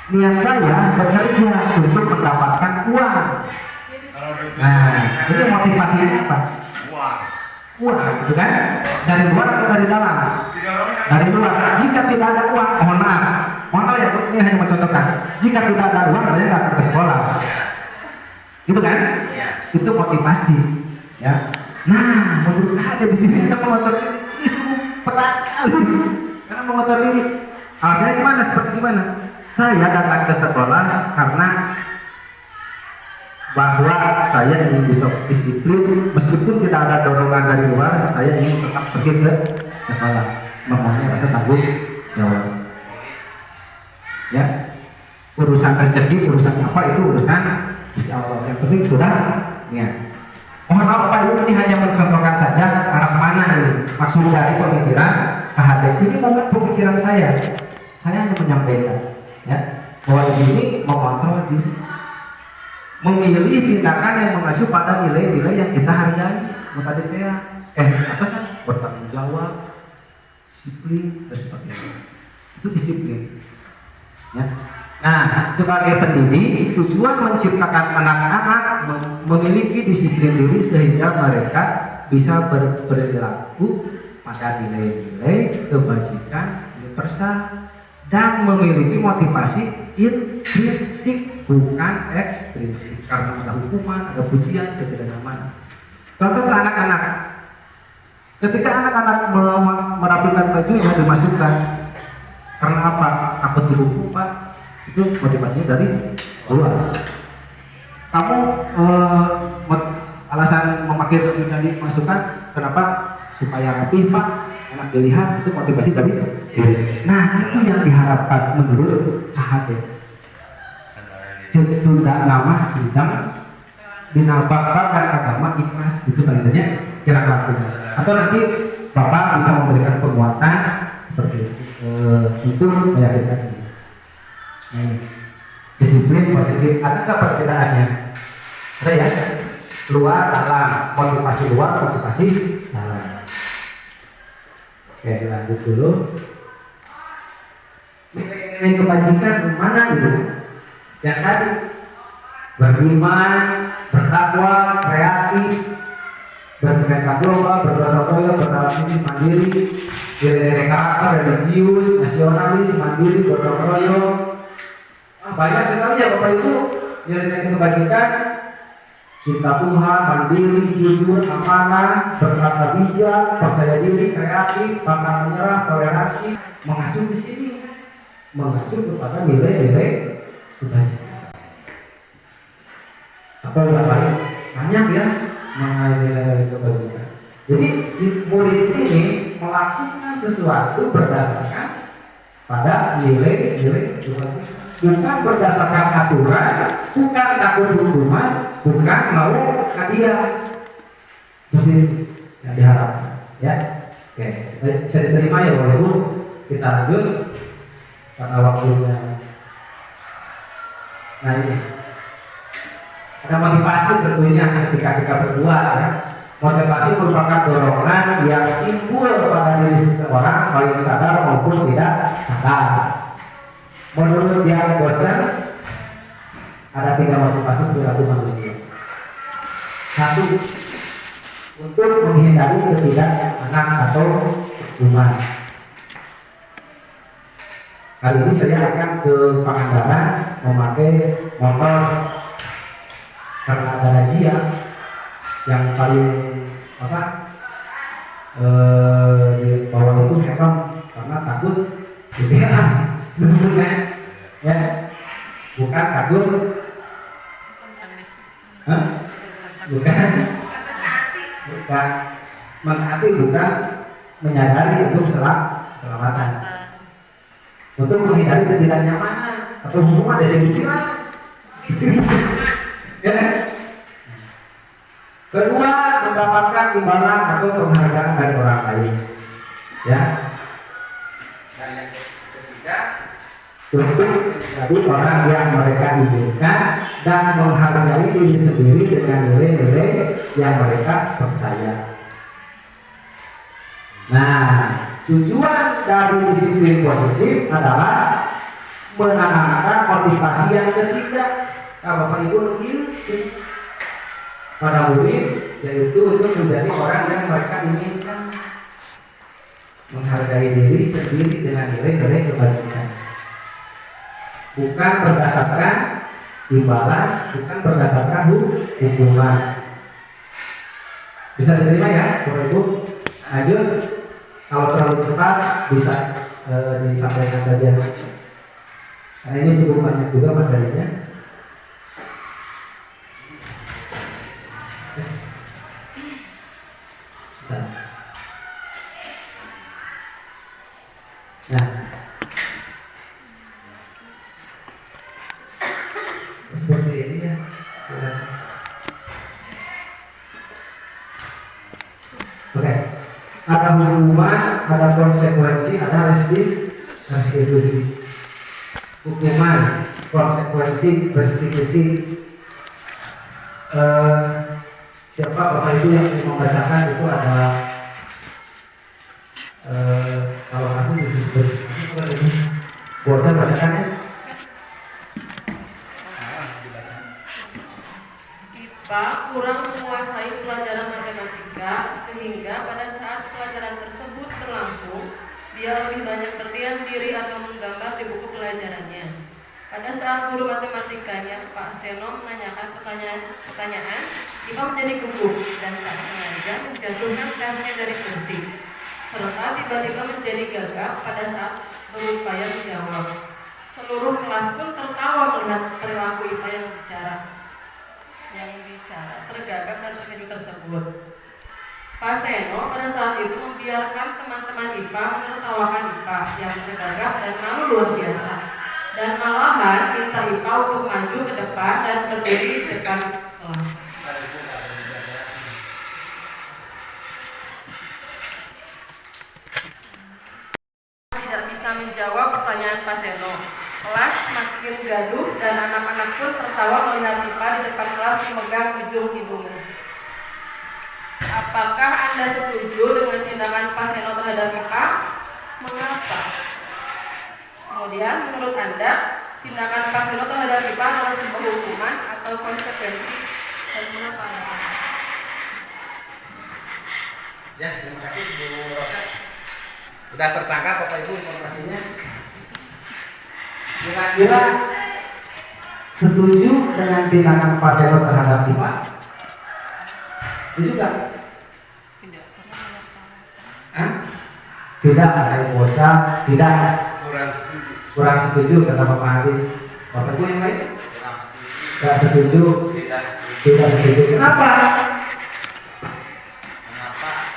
Niat saya bekerja untuk mendapatkan uang. Kalau udah Nah, itu motivasinya apa? uang. Uang, gitu kan? Dari luar atau dari dalam? Didorongnya Dari luar. Jika tidak ada uang, mohon maaf ya, ini hanya mencontohkan. Jika tidak ada uang, saya nggak akan ke sekolah. Gitu kan? Itu motivasi, ya. Nah, menurut ada di sini kita mengotor diri, ini sungguh berat sekali. Karena mengotor diri. Alasannya gimana? Seperti gimana? Saya datang ke sekolah karena bahwa saya ingin bisa disiplin, meskipun tidak ada dorongan dari luar, saya ingin tetap pergi ke sekolah. Memangnya rasa tanggung jawab. Ya, urusan rezeki, urusan apa itu urusan Gusti Allah. Yang penting sudah niat. Mohon maaf Pak Ibu, ini hanya mencontohkan saja arah mana ini maksud dari pemikiran KHD. Ini bukan pemikiran saya hanya menyampaikan, ya, bahwa ini mengontrol diri, memilih tindakan yang mengacu pada nilai-nilai yang kita hargai. Tadi saya apa sih, bertanggung jawab, disiplin, dan sebagainya. Itu disiplin, ya. Nah, sebagai pendidik, tujuan menciptakan anak-anak memiliki disiplin diri sehingga mereka bisa berperilaku pada nilai-nilai kebajikan universal dan memiliki motivasi intrinsik bukan ekstrinsik, karena ada hukuman, ada pujian, ketidaknyamanan. Contoh ke anak-anak, ketika anak-anak merapikan bajunya dimasukkan, karena apa? Takut dihukum Pak. Itu motivasinya dari luar. Kamu alasan memakai baju tadi masukan, kenapa? Supaya rapi Pak, enak dilihat, itu motivasi dari diri. Nah, itu yang diharapkan menurut KHD. Sudah nama bidang dinalbakan agama ikhlas, itu kalimatnya kira lakukan. Atau nanti Bapak bisa memberikan penguatan seperti itu meyakinkan ini. Disiplin positif, ada nggak perbedaannya? Ada ya? Luar dalam, motivasi luar, motivasi dalam. Oke, lanjut dulu. Nilai kebajikan mana gitu? Yang tadi beriman, bertakwa, kreatif, berkegiatan global, bergotong royong, bertransisi mandiri, nilai karakter, religius, nasionalis, mandiri, gotong royong. Banyak sekali ya Bapak Ibu nilai-nilai kebajikan: cinta Tuhan, mandiri, jujur, amanah, berkata bijak, percaya diri, kreatif, pantang menyerah, toleransi. Mengacu di sini, mengacu kepada nilai-nilai kebajikan. Atau yang lain banyak ya mengenai nilai kebajikan. Jadi si murid ini melakukan sesuatu berdasarkan pada nilai-nilai kebajikan. Bukan berdasarkan aturan, bukan takut hukuman, bukan mau hadiah. Jadi yang diharapkan, ya. Oke, bisa diterima ya Bapak Ibu. Kita lanjut karena waktunya. Nah ini ada motivasi tentunya ketika kita berbuat, ya. Motivasi merupakan dorongan yang timbul pada diri seseorang baik sadar maupun tidak sadar. Menurut yang bosan, ada 3 motivasi perilaku manusia. 1, untuk menghindari ketidakmenang atau hukuman. Kali ini saya akan ke Pangandaran memakai motor karena ada razia yang paling di bawah itu helm karena takut ditilang. Sebetulnya ya bukan takut, bukan mentaati, bukan menyadari untuk keselamatan, untuk menghindari ketidaknyamanan atau hukuman dari sebelumnya. Ya. Kedua, mendapatkan imbalan atau penghargaan dari orang lain. Ya. Dan yang ketiga, untuk menjadi orang yang mereka inginkan dan menghargai diri sendiri dengan nilai-nilai yang mereka percaya. Nah, tujuan dari disiplin positif adalah menanamkan motivasi yang ketiga. Bapak Ibu mengilham para murid, yaitu untuk menjadi orang yang mereka inginkan, menghargai diri sendiri dengan nilai-nilai kebajikan, bukan berdasarkan imbalan, bukan berdasarkan hukuman. Bisa diterima ya Bapak Ibu? Lanjut. Kalau terlalu cepat bisa disampaikan saja. Karena ini cukup banyak juga materinya. Nah, seperti ini ya. Oke, ada hukuman, ada konsekuensi, ada restitusi. Hukuman, konsekuensi, restitusi. Siapa Bapak Ibu yang membacakan itu ada kalau aku disebut bocah bacakannya. IPA kurang menguasai pelajaran matematika sehingga pada saat pelajaran tersebut berlangsung dia lebih banyak berdiam diri atau menggambar di buku pelajarannya. Pada saat guru matematikanya Pak Seno menanyakan pertanyaan, IPA menjadi gugup dan tak sengaja menjatuhkan tasnya dari kursi, serta tiba-tiba menjadi gagap pada saat berupaya menjawab. Seluruh kelas pun tertawa melihat perilaku IPA yang bicara tergagap dan terkejut tersebut. Pak Seno pada saat itu membiarkan teman-teman IPA menertawakan IPA yang tergagap dan malu luar biasa, dan malahan minta IPA untuk maju ke depan dan berdiri di depan kelas. Tidak bisa menjawab pertanyaan Pak Seno. Kelas makin gaduh dan anak-anak pun tertawa melihat IPA di depan kelas memegang ujung hidungnya. Apakah Anda setuju dengan tindakan Pak Seno terhadap IPA? Mengapa? Kemudian menurut Anda, tindakan Pak Seno terhadap IPA adalah sebuah hukuman atau konsekuensi, dan mengapa? Ya, terima kasih Bu Rosa. Sudah tertangkap Bapak Ibu informasinya. Kira-kira setuju dengan tindakan Pak Seno terhadap IPA? Setuju nggak? Tidak, ada bocah, tidak. Kurang setuju kata Bapak Hadi. Bapak Ibu yang lain? Tidak setuju. Tidak setuju. Kenapa?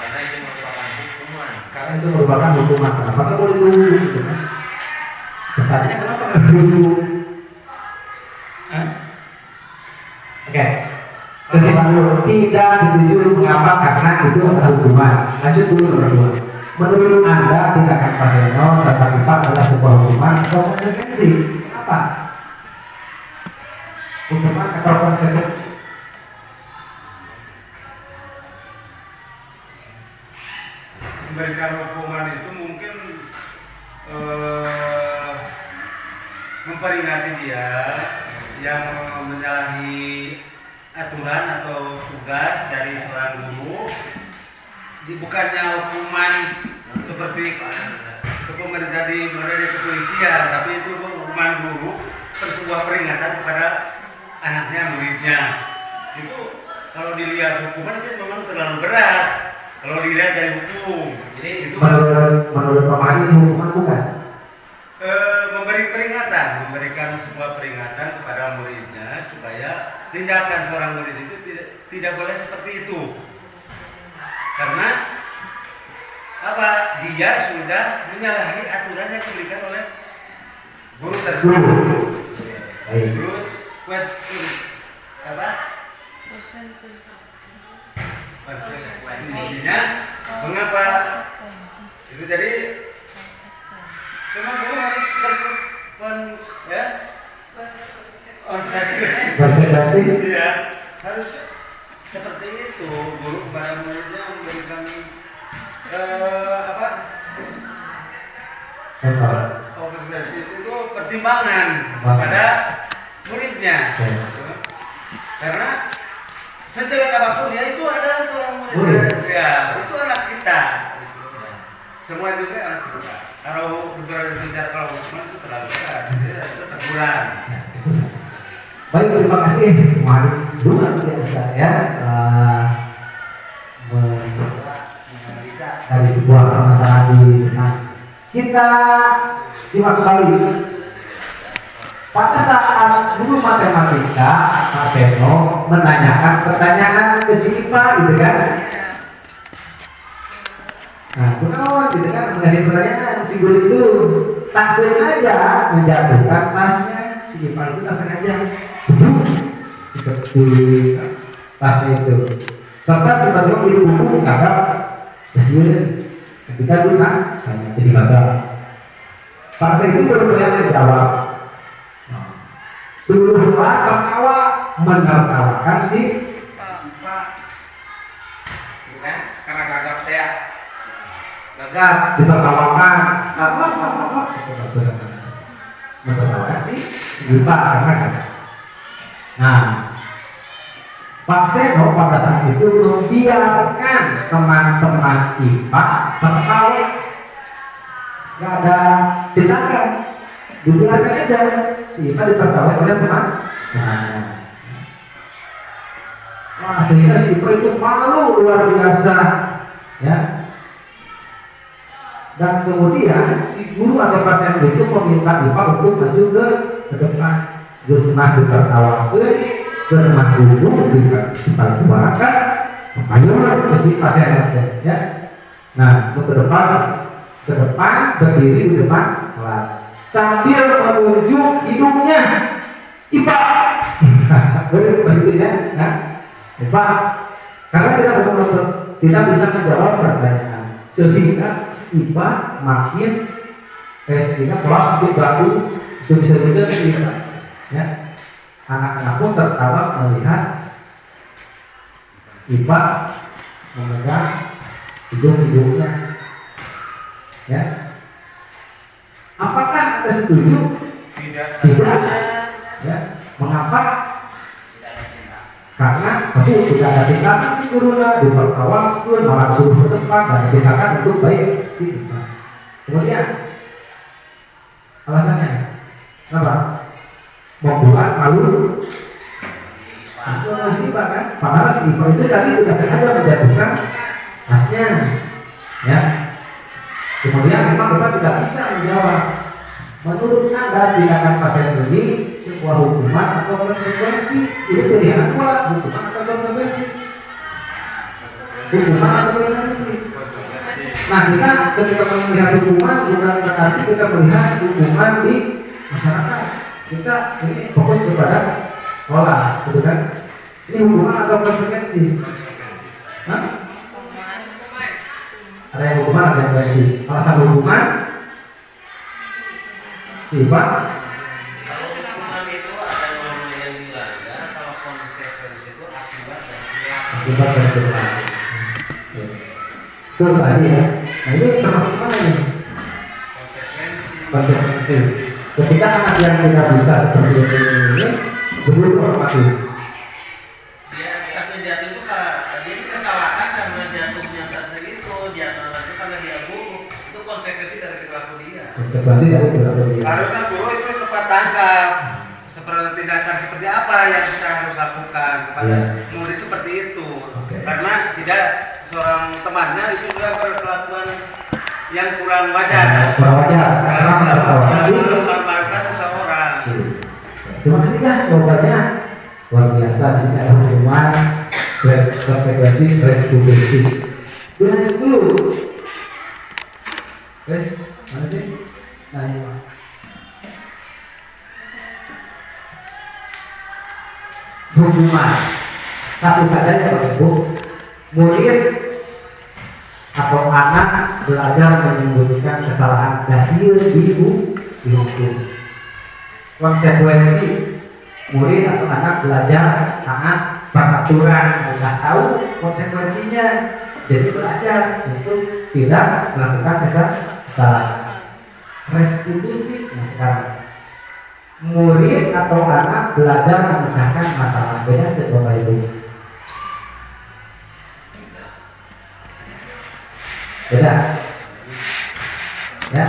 Karena itu merupakan hukuman. Karena itu merupakan hukuman. Kenapa nggak boleh dulu? Gitu kan? Pertanyaannya kenapa nggak dulu? Oke. Kesimpulan tidak setuju. Mengapa? Karena itu adalah hukuman. Lanjut dulu nomor 2. Menurut Anda tindakan Pak Seno terhadap IPA adalah sebuah hukuman atau konsekuensi? Apa? Hukuman atau konsekuensi? Memberikan hukuman itu mungkin memperingati dia yang menyalahi aturan atau tugas dari seorang guru. Bukannya hukuman seperti hukuman dari kepolisian, tapi itu hukuman guru, sebuah peringatan kepada anaknya, muridnya. Itu kalau dilihat hukuman itu memang terlalu berat. Kalau dilihat dari hukum, Jadi itu menurut Pak Mari hukuman bukan? memberi peringatan, memberikan sebuah peringatan kepada muridnya supaya tindakan seorang murid itu tidak boleh seperti itu. Karena apa? Dia sudah menyalahi aturan yang diberikan oleh guru tersebut. Guru apa? Intinya mengapa? Itu jadi memang guru harus konsekuensi. Iya, harus seperti itu. Guru kepada muridnya memberikan konsekuensi itu pertimbangan kepada muridnya. Karena sejelek apapun dia itu adalah seorang murid. Ya, itu anak kita. Semua juga anak kita. Kalau berbicara kalau Usman itu terlalu berat, itu teguran. Baik, terima kasih. Mari luar biasa ya dari sebuah permasalahan di kita simak kembali. Pada saat guru matematika Pak Teno menanyakan pertanyaan ke si Ipa gitu kan. Nah, kunaon gitu kan mengasih pertanyaan si guru itu tak sengaja menjatuhkan tasnya si Ipa itu tak sengaja si tasnya itu serta tiba-tiba di buku kakak kesian ketika itu hanya jadi gagal. Pada saat itu berupaya menjawab. Seluruh kelas tertawa menertawakan si Pak, karena gagap saya gagap ditertawakan menertawakan si Ipa karena gagap. Nah, Pak Seno pada saat itu membiarkan teman-teman IPA tertawa, gak ada tindakan, dibiarkan aja si IPA ditertawakan oleh teman. Wah, sehingga si IPA itu malu luar biasa, ya. Dan kemudian si guru atau pasien itu meminta IPA untuk maju ke depan, gesmah ditertawakan. Bermah dulu diperjuangkan ayo si pasien ya. Nah, ke depan berdiri di depan kelas sambil menunjuk hidungnya IPA. Benar begitu ya. Nah, IPA karena tidak bisa menjawab pertanyaan sehingga IPA makin sehingga kelas makin baku sebisa-bisa kita ya. Anak-anak pun tertawa melihat IPA memegang hidung-hidungnya. Ya. Apakah Anda setuju? Tidak. Ya. Mengapa? Karena satu tidak ada tindakan si gurunya ditertawakan malah suruh ke depan dan tindakan untuk baik si IPA. Kemudian alasannya apa? Membuat malu si IPA kan? Padahal si IPA itu tadi tidak sengaja menjatuhkan tasnya, ya. Kemudian memang kita tidak bisa menjawab. Menurut Anda tindakan pasien ini sebuah hukuman atau konsekuensi? Ini pilihan dua, hukuman atau konsekuensi? Hukuman atau konsekuensi? Nah, kita ketika melihat hukuman bukan berarti kita melihat hukuman di masyarakat. Kita ini fokus kepada sekolah, gitu kan? Ini hukuman atau konsekuensi? Hah? Ada yang hukuman, ada yang konsekuensi. Alasan hukuman, sifat. Kalau hukuman itu ada norma yang dilanggar, kalau konsekuensi itu akibat dari perilaku. Itu tadi ya. Nah ini termasuk mana nih? Konsekuensi. Ketika anak yang tidak bisa seperti ini begitu otomatis. Dia tasnya jatuh itu dia ditertawakan karena jatuhnya tasnya itu, jatuh tasnya karena dia buruk. Itu konsekuensi dari perilaku dia. Konsekuensi dari perilaku dia. Harusnya guru itu cepat tangkap seperti tindakan seperti apa yang kita harus lakukan kepada murid seperti itu. Karena tidak seorang temannya itu juga berkelakuan yang kurang wajar. Kurang wajar. Memalukan seseorang. Terima kasih ya jawabannya luar biasa. Di sini ada hukuman, konsekuensi, restitusi. Lanjut dulu. Guys, mana sih? Nah ini. Hukuman satu saja ya Bapak Ibu. Murid atau anak belajar menyembunyikan kesalahan dasir dihukum. konsekuensi murid atau anak belajar taat peraturan, sudah tahu konsekuensinya, jadi belajar untuk tidak melakukan kesalahan. Restitusi, nah sekarang murid atau anak belajar memecahkan masalah, beda tidak Bapak Ibu? Beda, ya.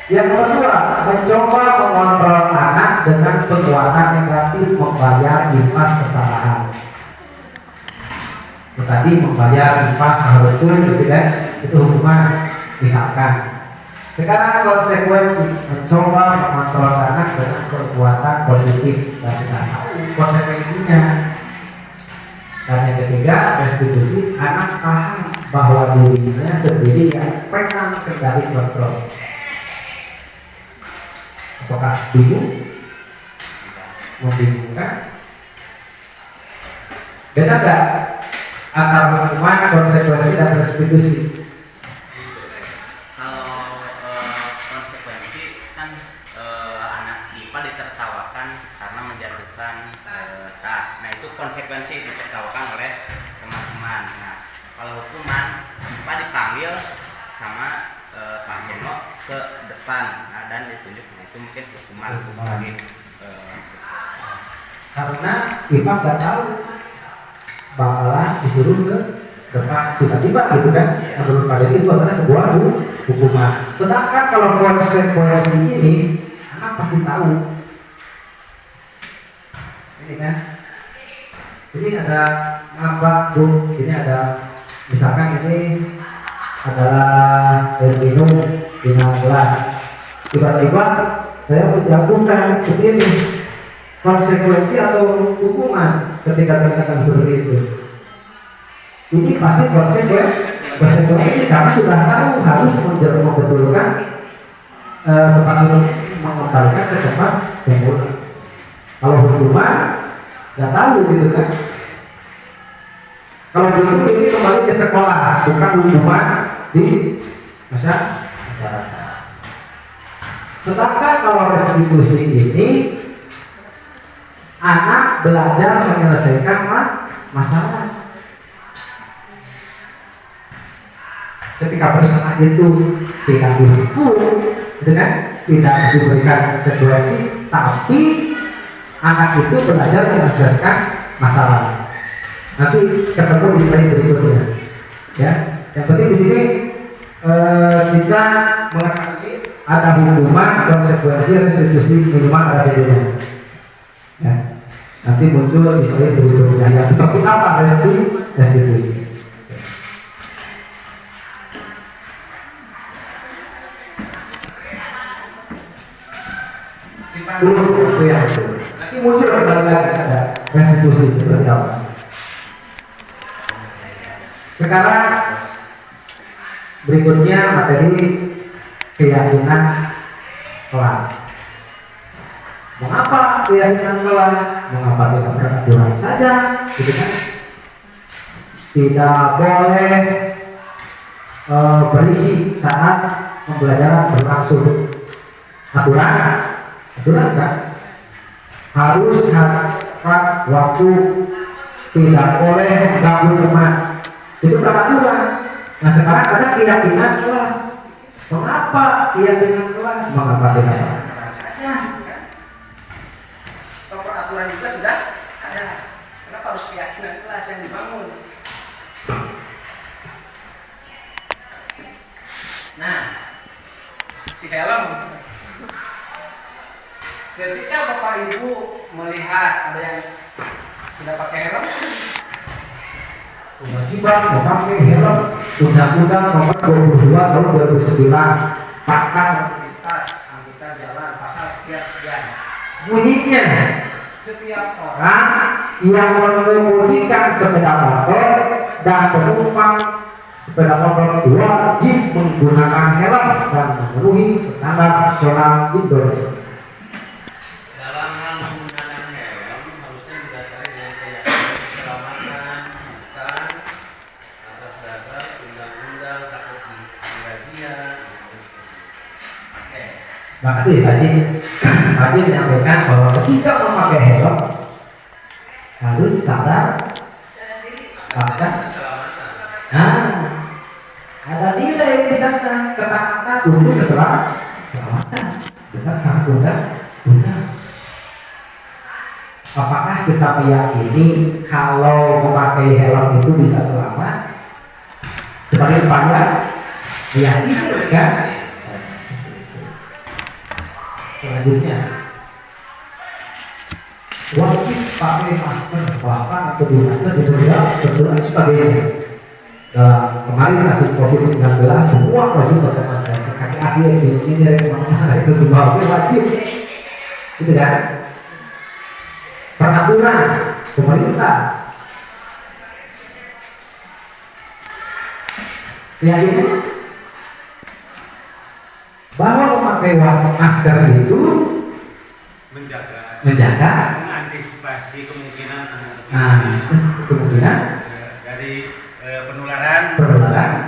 Yang kedua, mencoba mengontrol anak dengan penguatan negatif, membayar impas kesalahan. Tadi membayar impas kalau betul itu tidak, itu hukuman misalkan. Sekarang konsekuensi, mencoba mengontrol anak dengan perbuatan positif dan tidak tahu konsekuensinya. Dan yang ketiga, restitusi, anak paham bahwa dirinya sendiri yang pegang kendali kontrol. Apakah bingung? Membingungkan? Beda nggak antara hukuman, konsekuensi dan restitusi? Kalau konsekuensi kan anak IPA ditertawakan karena menjatuhkan tas. Nah itu konsekuensi ditertawakan oleh teman-teman. Nah kalau hukuman IPA dipanggil sama Pak Seno ke depan, nah, dan ditunjuk. Nah, itu mungkin hukuman bagi karena IPA nggak tahu bakalan disuruh ke depan tiba-tiba gitu kan. Menurut Pak Dedi itu adalah sebuah hukuman. Sedangkan kalau konsekuensi ini anak pasti tahu. Ini kan, ini ada apa Bu? Ini ada misalkan ini adalah air minum 5 gelas. Tiba-tiba saya mesti lakukan seperti ini. Konsekuensi atau hukuman ketika terkena seperti itu. Ini pasti konsekuensi karena sudah tahu harus membetulkan tempat mengembalikan ke tempat semula. Kalau hukuman nggak tahu gitu kan. Kalau begitu ini kembali ke sekolah, bukan hukuman di masyarakat. Sedangkan kalau restitusi ini anak belajar menyelesaikan masalah. Ketika bersalah itu tidak dihukum, dengan tidak diberikan konsekuensi, tapi anak itu belajar menyelesaikan masalah. Nanti ketemu di slide berikutnya. Ya, yang penting di sini kita mengetahui ada hukuman, konsekuensi, restitusi, minimal ada bedanya. Ya, nanti muncul di slide berikutnya. Ya, seperti apa restitusi? Simpan dulu itu yang itu. Nanti muncul kembali lagi ada restitusi seperti apa. Sekarang berikutnya materi keyakinan kelas. Mengapa keyakinan kelas? Mengapa tidak peraturan saja? Gitu kan? Tidak boleh berisi saat pembelajaran berlangsung. Aturan kan? Harus tepat waktu, tidak boleh mengganggu teman. Itu peraturan. Nah sekarang ada keyakinan kelas. Mengapa keyakinan kelas? Mengapa tidak peraturan saja? Kalau peraturan juga sudah ada. Kenapa harus keyakinan kelas yang dibangun? Nah, si helm. Ketika Bapak Ibu melihat ada yang tidak pakai helm, kewajiban memakai helm Undang-Undang Nomor 22 Tahun 2009 pakar lintas angkutan jalan pasal sekian. bunyinya Setiap orang yang mengemudikan sepeda motor dan penumpang sepeda motor wajib menggunakan helm dan memenuhi standar nasional Indonesia. dalam hal menggunakan helm harusnya didasari dengan keyakinan keselamatan Makasih Pak Haji. Pak Haji menyampaikan bahwa ketika memakai helm harus sadar akan ada nilai di sana ketaatan untuk keselamatan. Benar kan? Benar. Apakah kita meyakini kalau memakai helm itu bisa selamat? Sebagai upaya meyakini kan? Selanjutnya wajib pakai masker, bahkan kedua masker juga betul sebagainya. Kemarin kasus COVID-19 semua wajib pakai masker. Kaki ini itu juga wajib, gitu kan? Peraturan pemerintah. Selanjutnya bahwa memakai masker itu menjaga mengantisipasi kemungkinan dari penularan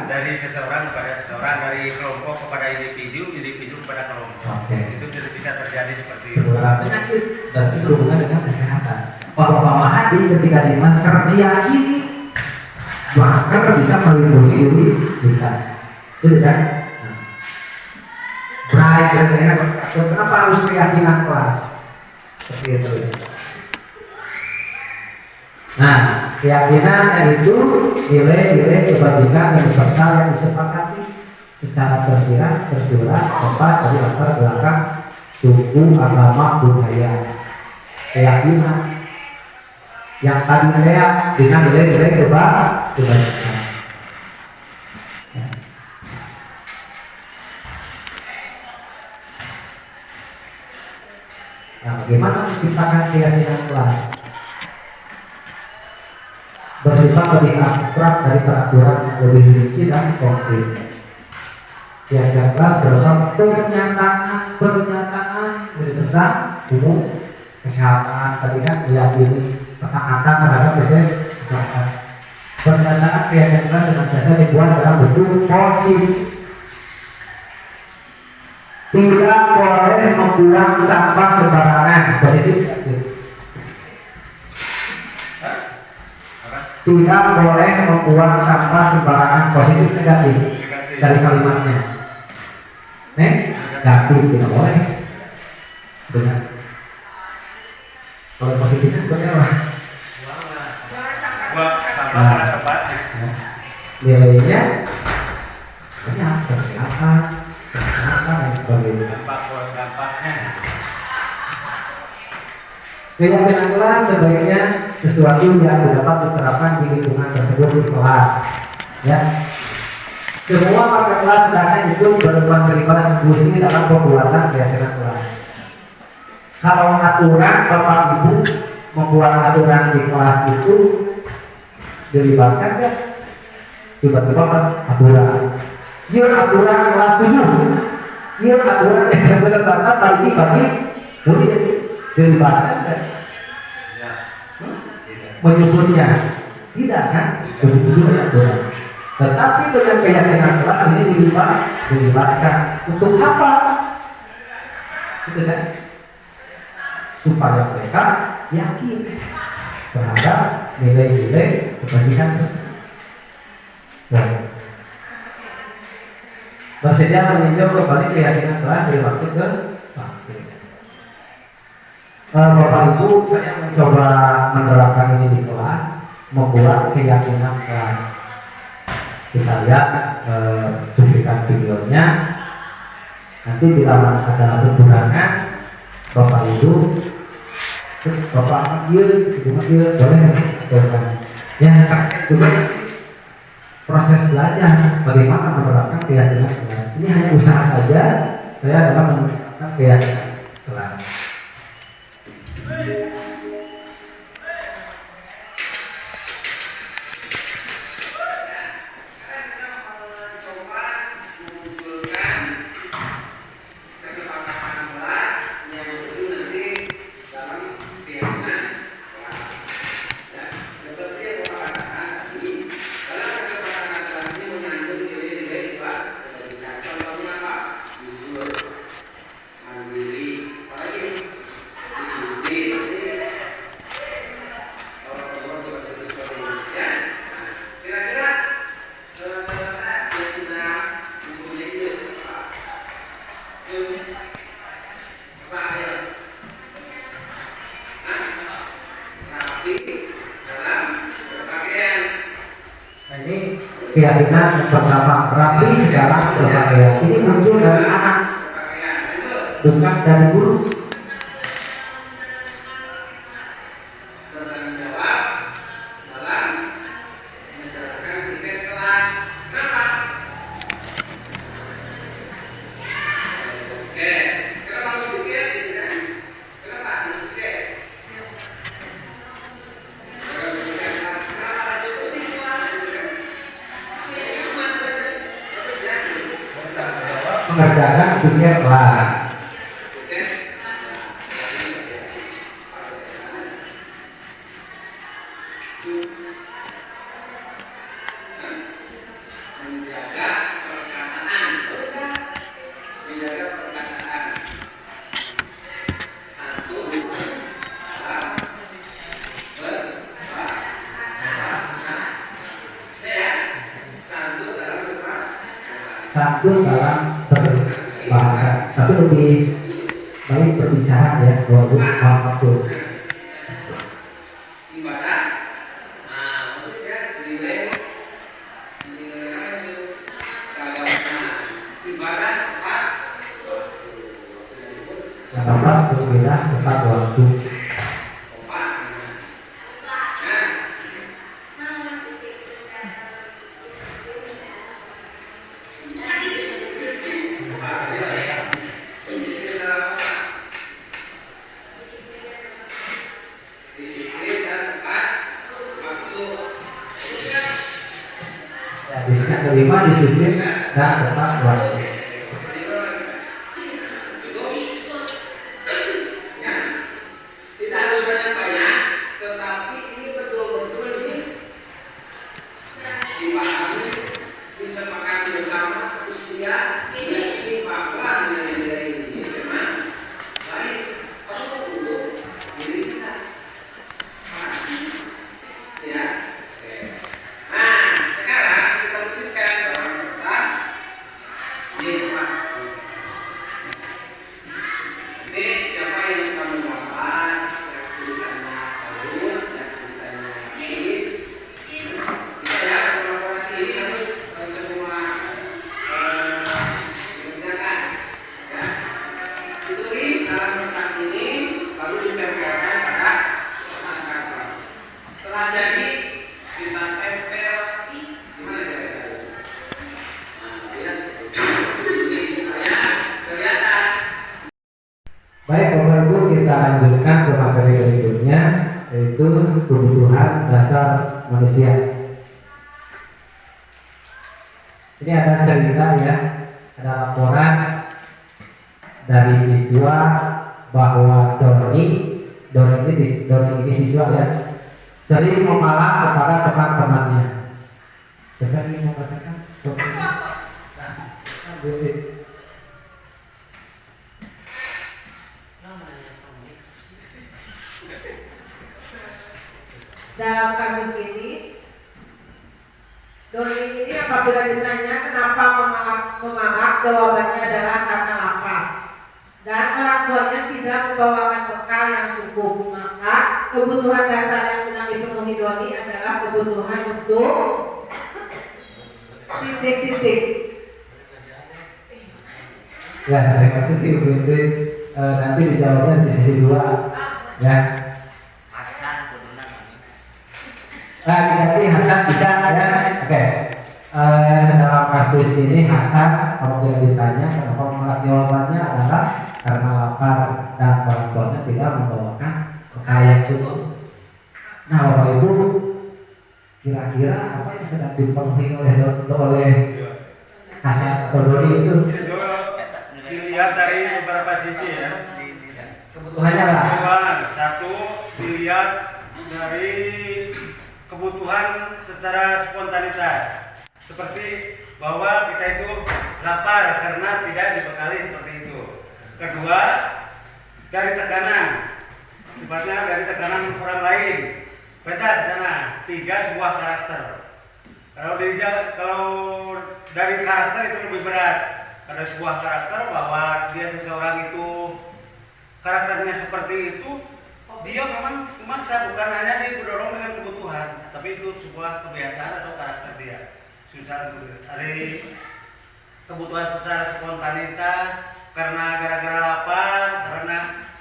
dari seseorang kepada seseorang, dari kelompok kepada individu kepada kelompok. Itu tidak bisa terjadi seperti itu. Penularan penyakit dan itu berhubungan dengan kesehatan. Pak Haji ketika di masker meyakini masker bisa melindungi diri kita, itu kan? Kenapa harus keyakinan kelas? Seperti itu. Nah, keyakinan itu nilai-nilai kebajikan dan besar yang disepakati secara tersirat lepas dari latar belakang suku, agama, budaya. Keyakinan yang tadi dengan nilai-nilai kebajikan. Nah, bagaimana menciptakan keyakinan kelas? Bersifat lebih abstrak dari peraturan yang lebih rinci dan konkret. Keyakinan kelas berupa pernyataan berpesan umum kesehatan, tadi kan meyakini ketaatan terhadap kesehatan. Pernyataan keyakinan kelas senantiasa dibuat dalam bentuk positif. Tidak boleh membuang sampah sembarangan. Positif. Tidak boleh membuang sampah sembarangan. Positif negatif dari kalimatnya. Negatif tidak boleh. Benar. Kalau positifnya sebenarnya apa? Buang sampah pada tempatnya. Nilainya banyak seperti apa? Dan sebagainya. Dampaknya. Keyakinan kelas sebaiknya sesuatu yang dapat diterapkan di lingkungan tersebut di kelas. Ya, semua kakak kelas hendaknya itu berkontribusi dalam pembuatan keyakinan kelas. Kalau aturan bapak ibu membuat aturan di kelas itu dilibatkan ya, tiba-tiba aturan. Iya aturan kelas 7. Iya aturan SMP tertata bagi boleh dilibatkan kan? Menyusunnya tidak kan? Begitu aturan. Tetapi dengan keyakinan kelas ini dilibatkan untuk apa? Itu kan? Supaya mereka yakin terhadap nilai-nilai kebajikan tersebut. Nah, bersedia meninjau kembali keyakinan kelas dari waktu ke waktu. Bapak Ibu, saya mencoba menerapkan ini di kelas, membuat keyakinan kelas. Kita lihat cuplikan videonya. Nanti bila ada kekurangan, Bapak Ibu, Bapak boleh ya, saya juga proses belajar bagaimana menerapkan keyakinan kelas. Ini hanya usaha saja saya dalam menerapkan keyakinan kelas. rapi dalam berpakaian. Nah, ini keyakinan yang pertama, rapi dalam berpakaian. Ini muncul dari anak, Berpakaian itu bukan dari guru. bertanggung jawab dalam menjalankan tiket kelas. Kenapa? Oke, kenapa harus tiket? Gitu kan? Kenapa harus tiket? Kenapa harus kursi kelas? Gitu kan? Ini cuma belajar terus ya. Mengerjakan tiket kelas. Oke. Menjaga perkataan, udah menjaga perkataan. Satu, dua, berbahasa. Saya satu dalam berbahasa. Satu dalam berbahasa, tapi lebih baik berbicara ya, walaupun waktu. Ibadah. Nah, bagus ya, nilai apa itu? Keagamaan. Ibadah tepat waktu. Yang keempat berpindah tepat waktu. Tepat. Nah, Namun disiplin dalam disiplin disiplin dan tepat waktu. Ya, di sini yang kelima disiplin dan tepat waktu. Ya, tidak harus banyak-banyak, tetapi ini betul-betul dipahami, disepakati bersama, terus dia meyakini bahwa nilai-nilai ini memang baik perlu untuk diri kita. Ya. Oke. Nah, sekarang kita tuliskan dalam kertas. Ini Pak. Ini siapa yang suka menggambar, yang tulisannya bagus, yang tulisannya rapi. Kita ya kolaborasi ini harus semua dikerjakan. Ya. Ditulis dalam kertas ini, lalu ditempelkan pada kertas karton. Setelah jadi, kita tempel di mana ya? Nah, ya seperti itu. Jadi supaya kelihatan. Baik Bapak Ibu, kita lanjutkan ke materi berikutnya, yaitu kebutuhan dasar manusia. Ini ada cerita ya, ada laporan dari siswa bahwa Doni ini siswa ya, sering memalak kepada teman-temannya. Siapa yang mau bacakan? Dalam kasus ini, Doni ini apabila ditanya kenapa memalak, jawabannya adalah karena lapar. Dan orang tuanya tidak membawakan bekal yang cukup. Maka kebutuhan dasar yang sedang dipenuhi Doni adalah kebutuhan untuk titik-titik. Ya, terima kasih Bu Indri. Nanti dijawabnya di sisi 2 ya. Hasan kudunan. Nanti Hasan bisa ya. Oke. Dalam kasus ini Hasan apabila ditanya kenapa menolak, jawabannya adalah karena lapar dan orang tuanya tidak membawakan bekal yang cukup. Nah, Bapak Ibu, kira-kira apa yang sedang dipenuhi oleh Hasan atau Doni itu? Itu dilihat dari beberapa sisi ya. Kebutuhannya lah. Kebutuhan satu dilihat dari kebutuhan secara spontanitas, seperti bahwa kita itu lapar karena tidak dibekali seperti itu. Kedua, dari tekanan, sifatnya dari tekanan orang lain. Beda di sana. Tiga, sebuah karakter. Kalau dari karakter itu lebih berat. Ada sebuah karakter bahwa dia seseorang itu karakternya seperti itu, dia memang memaksa, bukan hanya didorong dengan kebutuhan, tapi itu sebuah kebiasaan atau karakter dia. Susah dari kebutuhan secara spontanitas, karena gara-gara lapar,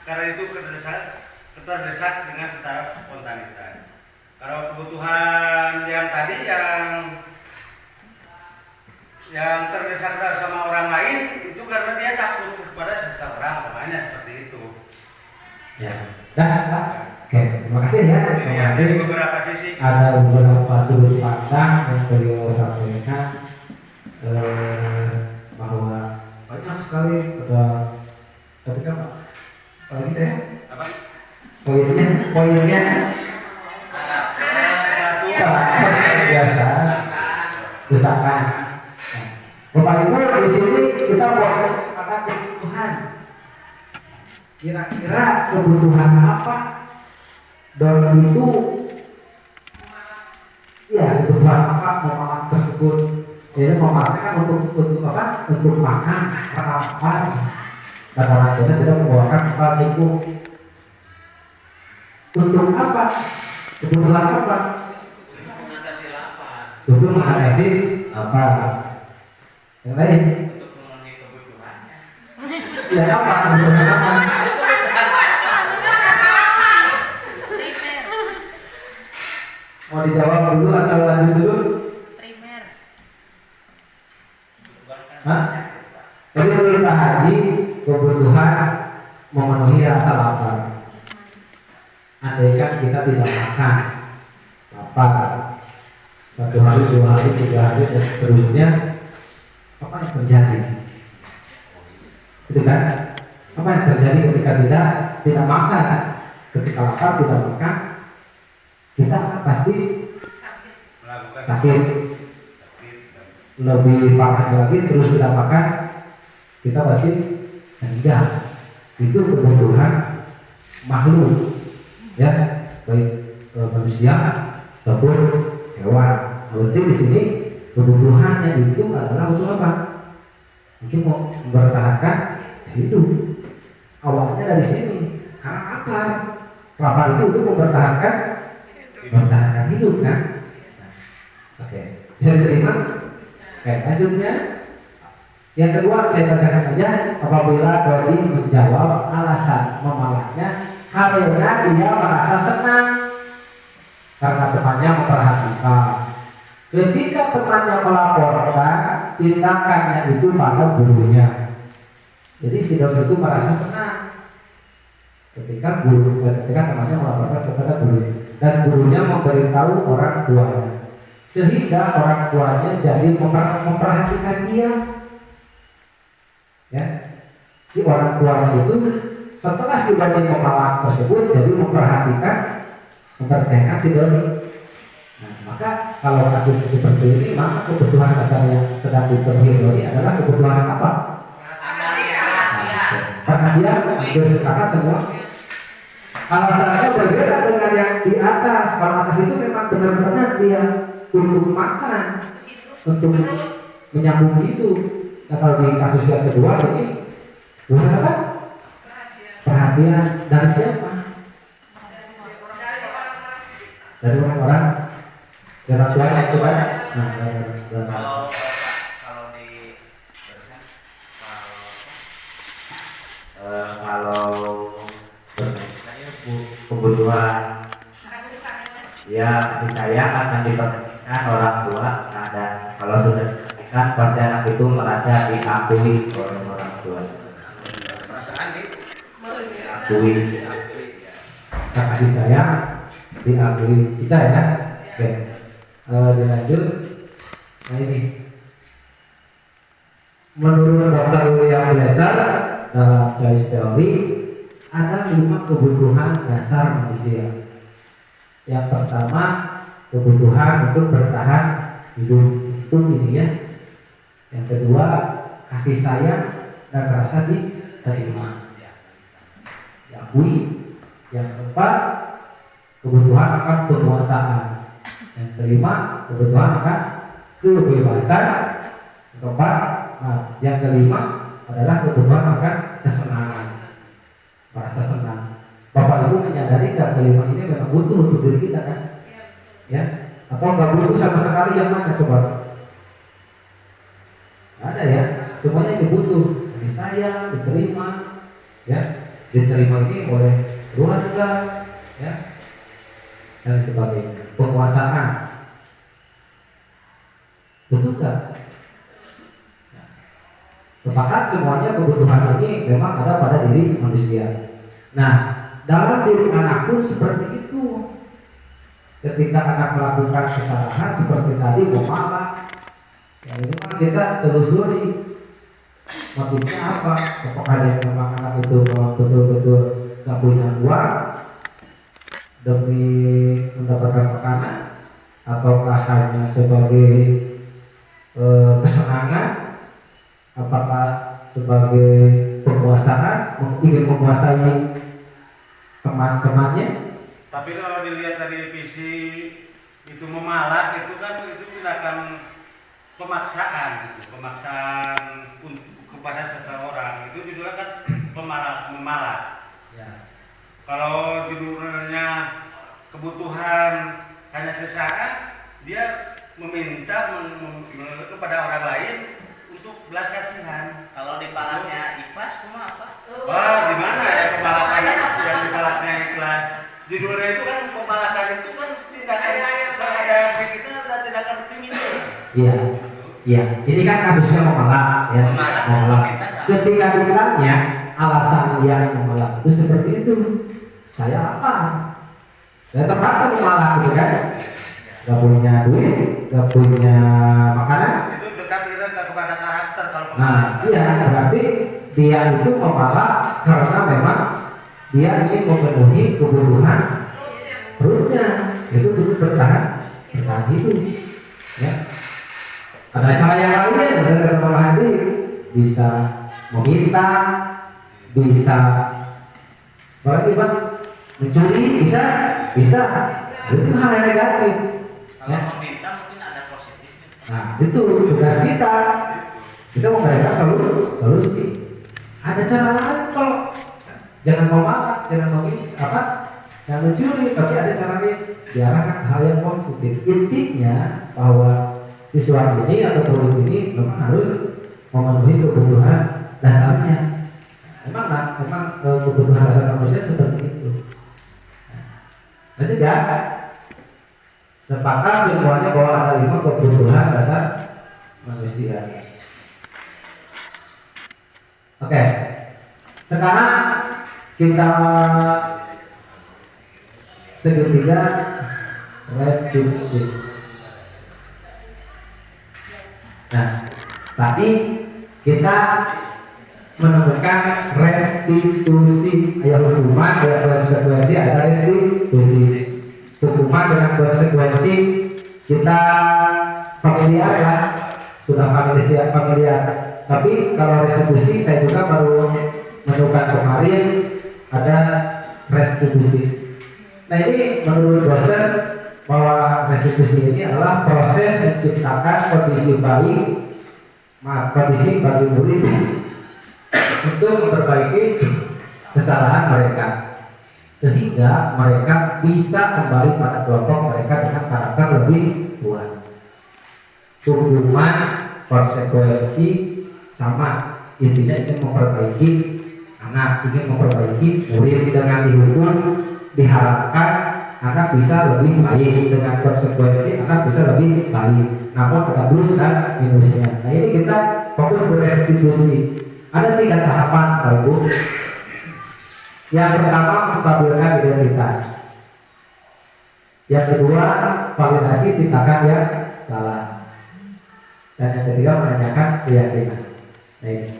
karena itu keterdesak dengan secara spontanitas. Kalau kebutuhan yang tadi yang terdesak sama orang lain itu karena dia takut kepada seseorang, namanya seperti itu. Ya, Pak. Oke, terima kasih ya. Ya, dari beberapa sisi. Ada beberapa sudut pandang yang beliau sampaikan bahwa banyak sekali ketika Pak ini saya Apa? poinnya biasa desakan. Bapak Ibu di sini kita fokus pada kebutuhan. Kira-kira kebutuhan apa? Dan itu ya kebutuhan apa memakan tersebut? Jadi memakan kan untuk apa? Untuk makan, apa? Dan orang kita tidak membawakan apa itu untuk apa? Kebutuhan apa? Untuk mengatasi apa? Yang lain? Untuk memenuhi kebutuhannya. Ya apa? Kebutuhan apa? Mau dijawab dulu atau lanjut dulu? Primer. Hah? Jadi menurut Pak Haji kebutuhan memenuhi rasa lapar. Andaikan kita tidak makan, lapar, 1 hari, 2 hari, 3 hari dan seterusnya, apa yang terjadi? Itu kan? Apa yang terjadi ketika kita tidak makan? Ketika lapar tidak makan, kita pasti Melakukan sakit. Lebih parahnya lagi terus tidak makan, kita pasti meninggal. Itu kebutuhan makhluk, ya, baik manusia ataupun hewan. Berarti di sini kebutuhannya itu adalah untuk apa? Mungkin mau mempertahankan hidup. Awalnya dari sini karena lapar. Lapar itu untuk mempertahankan hidup kan? Oke, bisa diterima? Oke, lanjutnya. Yang kedua saya bacakan saja. Apabila doi menjawab alasan memalaknya karena dia merasa senang karena temannya memperhatikan. Ketika temannya melaporkan tindakannya itu pada gurunya. Jadi si doi itu merasa senang ketika temannya melaporkan kepada gurunya dan gurunya memberitahu orang tuanya, sehingga orang tuanya jadi memperhatikan dia. Ya, si orang tuanya itu setelah si doi memalak tersebut jadi memperhatikan si doi. Nah, maka kalau kasus seperti ini, maka kebutuhan dasar yang sedang dipenuhi doi adalah kebutuhan apa? Perhatian. Hampir sekarang semua alasannya berbeda dengan yang di atas. Kalau atas itu memang benar-benar dia untuk makan, untuk menyambung hidup. Nah, kalau di kasus yang kedua ini bukan apa? Perhatian dari siapa? Dari orang-orang. Dari orang tua itu kan? Nah, Kalau di kalau kebutuhan ya kasih sayang akan diperhatikan orang tua. Nah, dan kalau sudah diperhatikan pasti anak itu merasa diakui oleh orang tua. Perasaan Diakui. kasih sayang diakui, bisa ya? Oke. Dilanjut. Nah ini menurut Dr. William Glasser dalam choice theory ada 5 kebutuhan dasar manusia. Yang pertama kebutuhan untuk bertahan hidup, itu ini ya. Yang kedua kasih sayang dan rasa diterima, diakui. Yang keempat kebutuhan akan penguasaan. Yang kelima kebutuhan akan kebebasan. Yang keempat, yang kelima adalah kebutuhan akan kesenangan, merasa senang. Bapak Ibu menyadari nggak kelima ini memang butuh untuk diri kita kan? Ya, atau nggak butuh sama sekali yang mana coba? Nggak ada ya, semuanya itu butuh kasih sayang, diterima, ya, diterima ini oleh keluarga, ya, dan sebagainya. Penguasaan, betul nggak? Sepakat semuanya kebutuhan ini memang ada pada diri manusia. Nah, dalam diri anak pun seperti itu. Ketika anak melakukan kesalahan seperti tadi memalak, ya ini kan kita telusuri motifnya apa. Apakah dia memang anak itu betul-betul gak punya uang demi mendapatkan makanan, ataukah hanya sebagai kesenangan, apakah sebagai penguasaan, ingin menguasai teman-temannya. Tapi kalau dilihat dari visi itu memalak, itu kan itu tindakan pemaksaan, gitu. Pemaksaan kepada seseorang itu judulnya kan memalak. Ya. Kalau judulnya kebutuhan hanya sesaat, dia meminta kepada orang lain untuk belas kasihan. Kalau dipalaknya ikhlas cuma apa? Wah, gimana ya pemalakan yang dipalaknya ikhlas? Judulnya itu kan pemalakan itu kan tindakan ada kita dan tindakan kriminal. Iya, iya. Ini kan kasusnya memalak, ya. Memalak. Ketika ditanya alasan yang memalak itu seperti itu, saya apa? Saya terpaksa memalak, gitu kan? Gak punya duit, gak punya makanan. Itu dekat kepada karakter kalau Nah, pemalakan. iya, berarti dia itu memalak karena memang dia ingin memenuhi kebutuhan perutnya, itu untuk bertahan hidup. Ya. Ada cara yang lain, ada cara lain, bisa meminta, bisa mencuri, bisa, itu hal yang negatif. Kalau Ya. meminta mungkin ada positifnya. Nah, itu tugas kita memberikan solusi. Ada cara lain kalau jangan memalak, jangan meminta jangan mencuri, tapi ada cara lain, diarahkan hal yang positif. Intinya bahwa siswa ini atau guru ini memang harus memenuhi kebutuhan dasarnya. Memang kebutuhan dasar manusia seperti itu. Nanti ya sepakat semuanya bahwa ada 5 kebutuhan dasar manusia. Oke, sekarang kita segitiga restitusi. Nah, tadi kita menemukan restitusi, ada hukuman, ada konsekuensi, ada restitusi. Hukuman dengan konsekuensi kita familiar lah, sudah familiar. Tapi kalau restitusi saya juga baru menemukan kemarin ada restitusi. Nah ini menurut dosen bahwa restitusi ini adalah proses menciptakan kondisi bagi murid untuk memperbaiki kesalahan mereka, sehingga mereka bisa kembali pada kelompok mereka dengan karakter lebih kuat. Hukuman, konsekuensi sama, intinya ingin memperbaiki anak, ingin memperbaiki murid. Dengan dihukum diharapkan anak bisa lebih baik, dengan konsekuensi anak bisa lebih baik. Namun ada plus dan minusnya. Nah ini kita fokus ke restitusi. Ada 3 tahapan, Bapak Ibu. Yang pertama, menstabilkan identitas. Yang kedua, validasi tindakan yang salah. Dan yang ketiga, menanyakan keyakinan. Nah ini.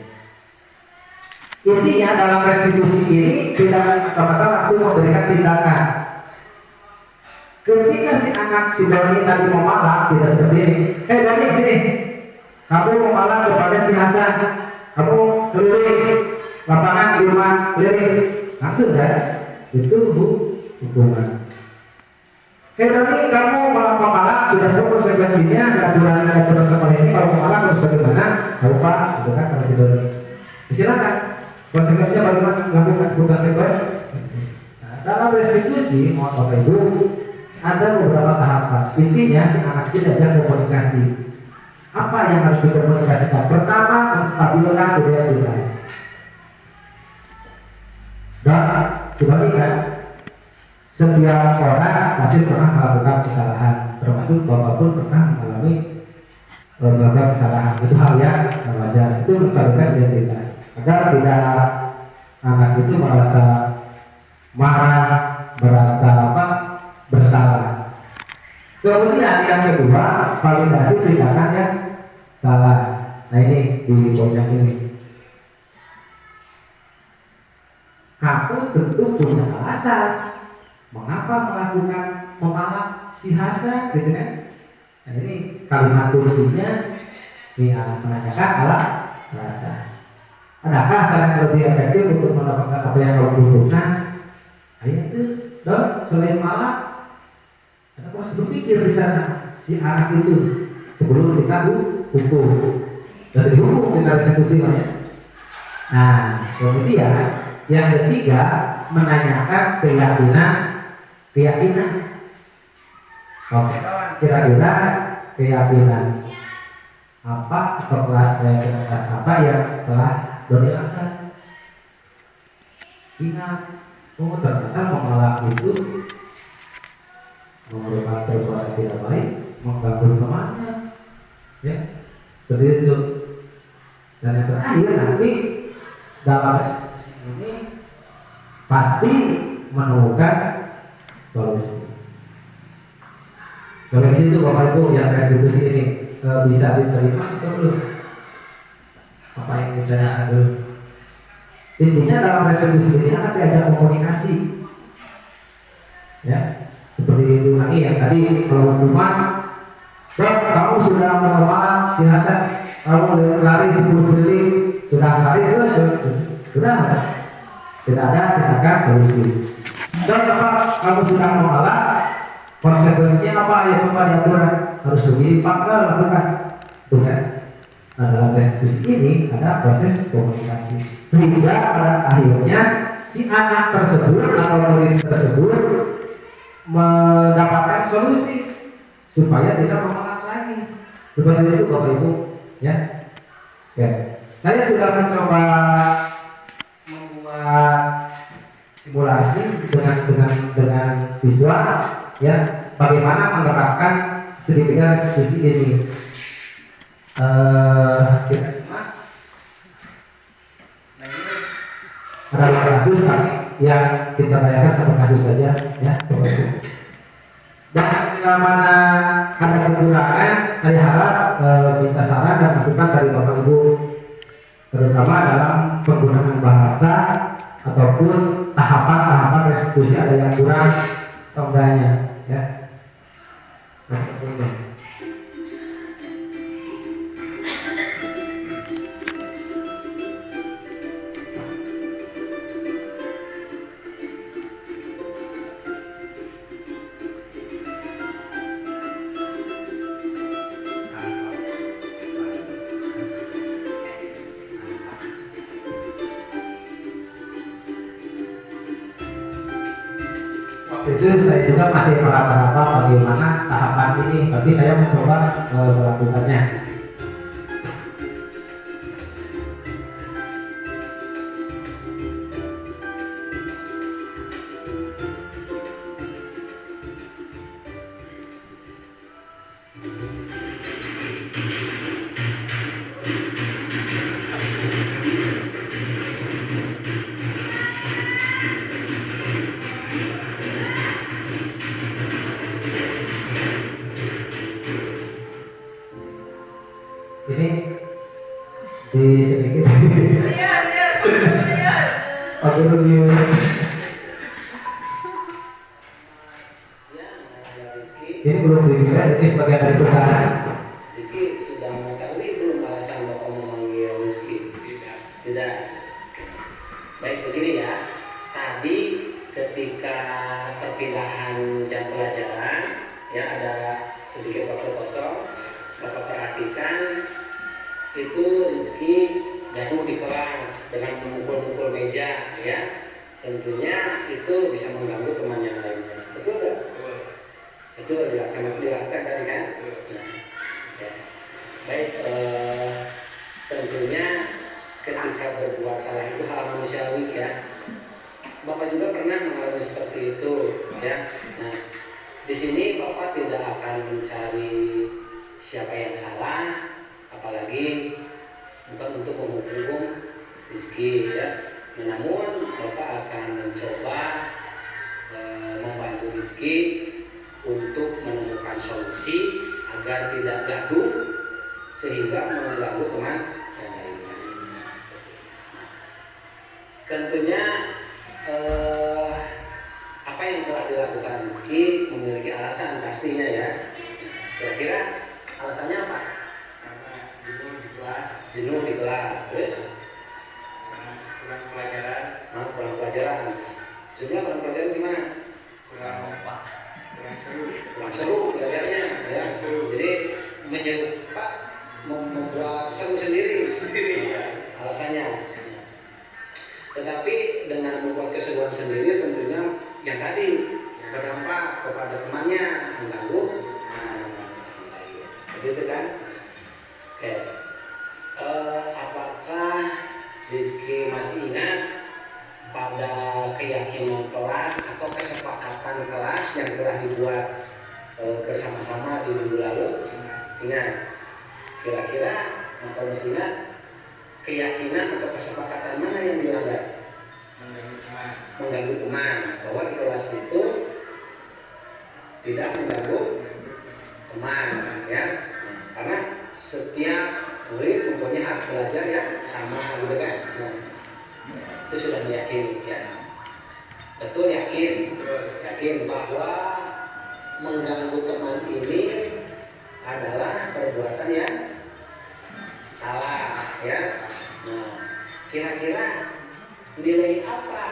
Intinya dalam restitusi ini tidak semata-mata langsung memberikan tindakan. Ketika si anak si Doni tadi memalak, tidak seperti ini. Doni sini, kamu memalak kepada si Hasan, kamu keliling lapangan di rumah keliling, langsung kan? Itu hukuman. Doni, kamu memalak sudah tahu konsekuensinya, aturan sekolah ini kalau memalak harus bagaimana? Tahu Pak, itu kan kalau si Doni. Silakan. Konsekuensinya bagaimana? Lakukan konsekuensi. Nah, dalam restitusi, mohon Bapak Ibu, ada beberapa tahapan. Intinya si anak itu diajak komunikasi. Apa yang harus dikomunikasikan? Pertama, menstabilkan identitas. Dan sebaliknya, setiap orang pasti pernah melakukan kesalahan, termasuk Bapak pun pernah mengalami melakukan kesalahan. Itu hal yang wajar. Itu menstabilkan identitas agar tidak anak itu merasa marah, merasa bersalah. Kemudian yang kedua, validasi tindakan yang salah. Nah ini di poin yang ini. Kamu tentu punya alasan mengapa memalak si Hasan, gitu kan? Nah ini kalimat kursinya menanyakan alasan. Adakah cara yang lebih efektif untuk mendapatkan apa yang kamu butuhkan? Ayo itu, dong, selain malak, ada proses berpikir di sana si anak itu sebelum kita hukum. Dan dihukum kita restitusi ya. Nah, kemudian yang ketiga menanyakan keyakinan. Oke, kira-kira keyakinan apa atau keyakinan apa yang telah berjalan? Ingat, ternyata memalak itu merupakan perbuatan tidak baik, mengganggu temannya, ya, seperti itu. Dan yang terakhir nanti dalam ini pasti menemukan solusi. Solusi itu Bapak Ibu yang restitusi ini bisa diterima atau belum? Apa yang ditanyakan dulu? Intinya dalam restitusi ini akan diajak komunikasi, ya, seperti itu lagi yang tadi kalau hukuman, kamu sudah menolong si Hasan, kamu lari 10 keliling, sudah lari terus, sudah tidak ada tindakan solusi. Dan apa kamu sudah menolak, konsekuensinya apa? Ya coba diatur, harus begini, pakal lakukan, tuh kan? Nah dalam restitusi ini ada proses komunikasi sehingga pada akhirnya si anak tersebut atau murid tersebut mendapatkan solusi supaya tidak memalak lagi. Seperti itu Bapak Ibu, ya. Oke. Saya sudah mencoba membuat simulasi dengan siswa, ya, bagaimana menerapkan segitiga restitusi ini. Kita simak. Nah ini adalah kasus kami yang kita bayangkan satu kasus saja, ya. Dan bila mana ada kekurangan, saya harap minta saran dan masukan dari Bapak Ibu, terutama dalam penggunaan bahasa ataupun tahapan-tahapan restitusi ada yang kurang atau enggaknya, ya. Nah, seperti ini. Itu saya juga masih meraba-raba bagaimana tahapan ini, tapi saya mencoba melakukannya. Ini di sedikit. Aku review. Ini belum dilihat, ini sebagai dari tugas. Rizky sudah mengetahui belum alasan Bapak memanggil Rizky? Tidak. Baik, begini ya. Tadi ketika perpindahan jam pelajaran, ya ada sedikit waktu kosong, Bapak perhatikan itu Rizky gaduh di kelas dengan memukul-mukul meja, ya. tentunya itu bisa mengganggu teman yang lainnya. Betul nggak? Itu dilakukan tadi kan? Nah, ya. Baik, tentunya ketika berbuat salah itu hal manusiawi ya. Bapak juga pernah mengalami seperti itu ya. Nah, di sini Bapak tidak akan mencari siapa yang salah, apalagi bukan untuk menghukum rezeki ya. Namun Bapak akan mencoba membantu rezeki untuk menemukan solusi agar tidak gaduh sehingga mengganggu teman yang lainnya. Tentunya apa yang telah dilakukan Rizky memiliki alasan pastinya ya. Kira-kira alasannya apa? Karena jenuh di kelas, Jenuh di kelas, terus kurang pelajaran, kurang pelajaran. Jumlah kurang pelajaran gimana? kurang seru. Kurang seru belajarnya ya. Jadi membuat seru sendiri ya, alasannya. Tetapi dengan membuat keseruan sendiri tentunya yang tadi berdampak kepada temannya, mengganggu begitu kan? Oke. Apakah Rizky masih ingat pada keyakinan kelas atau kesepakatan kelas yang telah dibuat bersama-sama di minggu lalu? Ingat? Kira-kira atau masih ingat keyakinan atau kesepakatan mana yang dilanggar? Mengganggu teman, bahwa di kelas itu tidak mengganggu teman ya. Karena setiap murid mempunyai hak belajar yang sama gitu kan. Nah, itu sudah meyakini ya. Betul yakin bahwa mengganggu teman ini adalah perbuatan yang salah ya. Nah, kira-kira nilai apa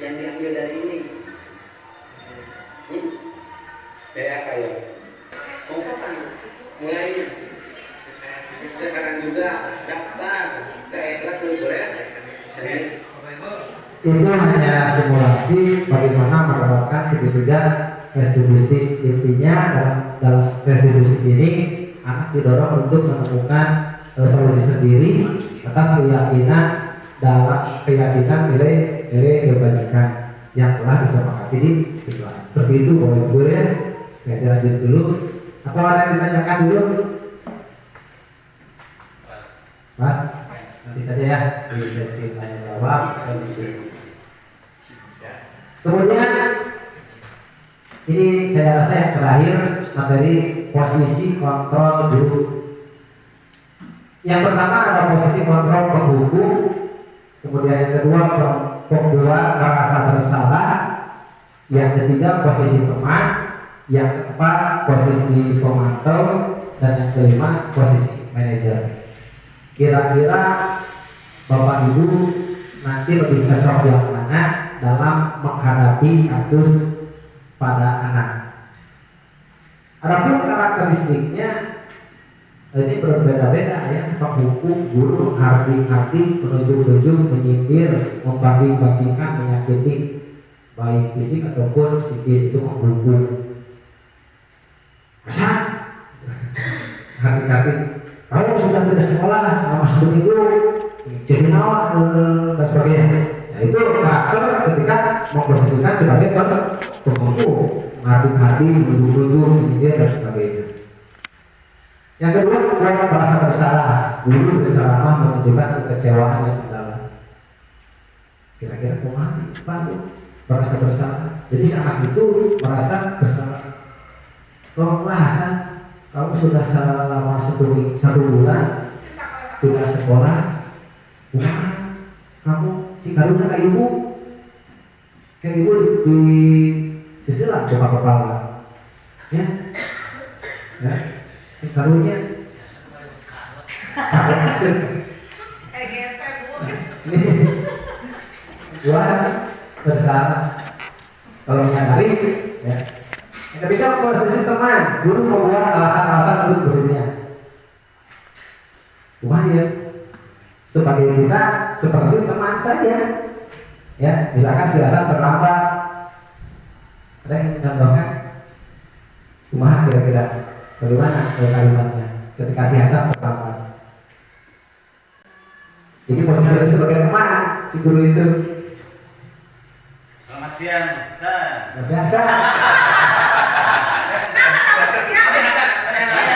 yang diambil dari ini? Dari apa ya? Mau kapan mulainya? Sekarang juga daftar ke ekstrakurikuler Senin. Itu hanya simulasi bagaimana menerapkan segitiga restribusi. Intinya dalam restribusi ini anak didorong untuk menemukan solusi sendiri atas keyakinan nilai kebajikan yang telah disepakati di kelas. Seperti itu Bapak Ibu ya. Kita lanjut dulu. Atau ada yang ditanyakan dulu? Mas, nanti saja ya di sesi tanya jawab dan diskusi. Kemudian ini saya rasa yang terakhir materi posisi kontrol guru. Yang pertama ada posisi kontrol penghukum, kemudian yang kedua pembuat merasa bersalah, yang ketiga posisi teman, yang keempat posisi pemantau, dan yang kelima posisi manajer. Kira-kira Bapak Ibu nanti lebih cocok yang mana dalam menghadapi kasus pada anak. Adapun karakteristiknya ini berbeda-beda ya. Penghukum, guru, menghati-hati, menunjuk-nunjuk, menyindir, membagi-bagikan, menyakiti, baik fisik ataupun psikis, itu menghukum. Masa? Hati-hati. Kamu sudah tidak sekolah selama 1 minggu, jadi nawa dan sebagainya. Nah, itu karakter ketika memposisikan sebagai penghukum, menghati-hati, menunjuk-nunjuk, menyindir dan sebagainya. Yang kedua, membuat merasa bersalah. Guru berusaha menunjukkan kekecewaan yang mendalam. Kira-kira kemana Pak merasa bersalah? Jadi saat itu merasa bersalah. Tolonglah Hasan, kamu sudah selama 1 bulan tidak sekolah. Bukan, kamu si karunya kayak ibu di sisilah coba kepala, ya. Karunya buat bersalah. Kalau menyadari ya. Ketika posisi teman, guru membuat alasan-alasan untuk muridnya. Bukan ya. Sebagai kita seperti teman saja. Ya, misalkan siasat terlambat. Ada yang mencontohkan kumaha kira-kira bagaimana kalimatnya ketika siasat terlambat. Jadi posisinya sebagai teman si guru itu. Selamat siang, San. Biasa.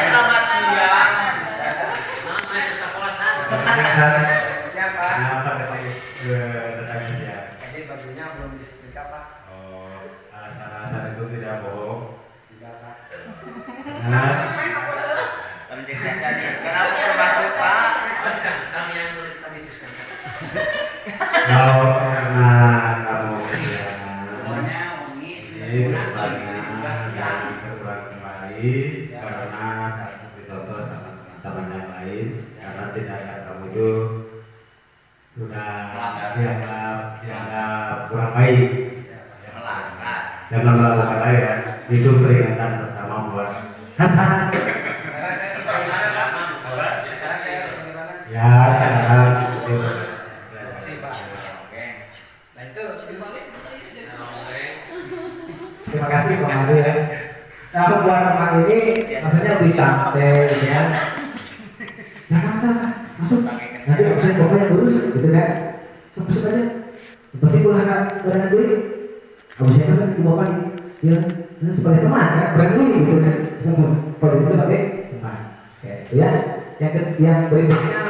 Selamat siang. Nama itu sekolah sana. Siapa? Kenapa datang dia? Jadi bajunya belum disetrika Pak. Oh, alasan-alasan itu tidak bohong. Tidak Pak. Nah, Kami cerita nih. Kenapa termasuk Pak? Kami yang nulis tadi itu sekarang. kalau karena kamu Pokoknya wangi. ini berbagi yang berbagi kembali karena kamu ditonton sama teman-teman yang lain karena tidak ada kamu itu sudah dianggap kurang baik. Melanggar. Jangan melakukan lain ya. Itu peringatan pertama buat Sekarang saya sebagaimana Pak? Sekarang saya sebagaimana? ya jangan itu. Terima kasih Pak. Oke. Nah itu Terima kasih Pak Madu ya. Nah, buat teman ini maksudnya lebih santai gitu ya. Jangan masalah, masuk. Nanti absen pokoknya lurus gitu kan. Masuk aja. Seperti gunakan duit. Absen kan ibu bapak ya, ini sebagai teman ya, berani gitu kan. Posisi sebagai teman. Oke, itu ya. Yang berikutnya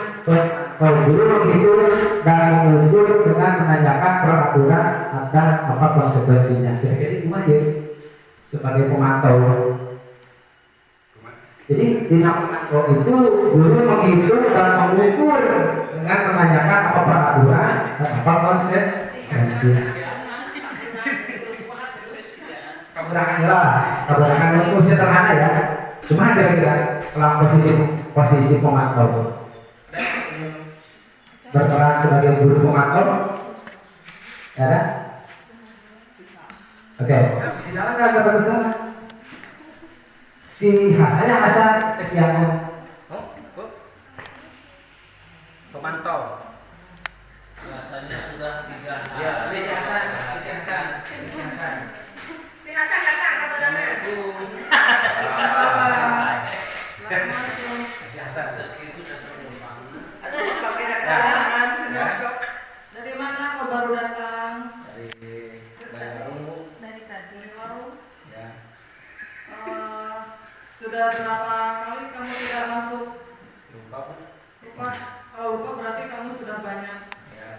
kalau guru begitu dan menunjuk dengan menanyakan peraturan akan apa konsekuensinya. Jadi gimana ya? Sebagai pemantau. Jadi di samping pemantau itu guru menghitung dan mengukur dengan menanyakan apa peraturan dan apa konsekuensi. Kemudahan jelas, kemudahan itu sederhana ya. Cuma kira-kira dalam posisi pemantau berperan sebagai guru pemantau, ya ada? Oke, si salah nggak ada salah. Si Hasannya Hasan kesiangan. pemantau. Rasanya sudah 3 hari. Ya, ini si Hasan, si Hasan. Si Hasan datang ke badannya. Si Hasan. Itu sudah sebelum bangun. Aduh, pakai rekaman, Ya. Dari mana kau baru datang? Dari Baru. Dari tadi. Dari warung. Ya. Sudah berapa kali kamu tidak masuk? Lupa Bu. Lupa. Kalau lupa berarti kamu sudah banyak Ya.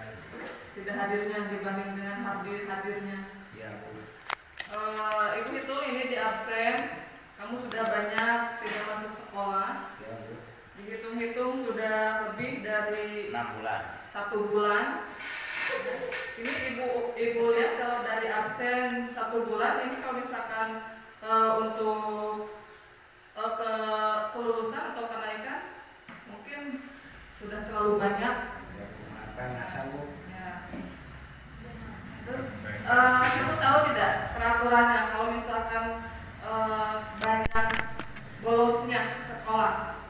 tidak hadirnya dibanding dengan hadirnya. Ya Bu. Ibu hitung ini di absen. Kamu sudah banyak tidak masuk sekolah. Ya Bu. Dihitung-hitung sudah lebih dari 6 bulan. 1 bulan. Ini ibu lihat kalau dari absen 1 bulan ini kalau misalkan untuk ke kelulusan atau kenaikan mungkin sudah terlalu banyak. Ya Bu, maafkan nggak sanggup. Ya. Terus kamu tahu tidak peraturannya kalau misalkan banyak bolosnya ke sekolah?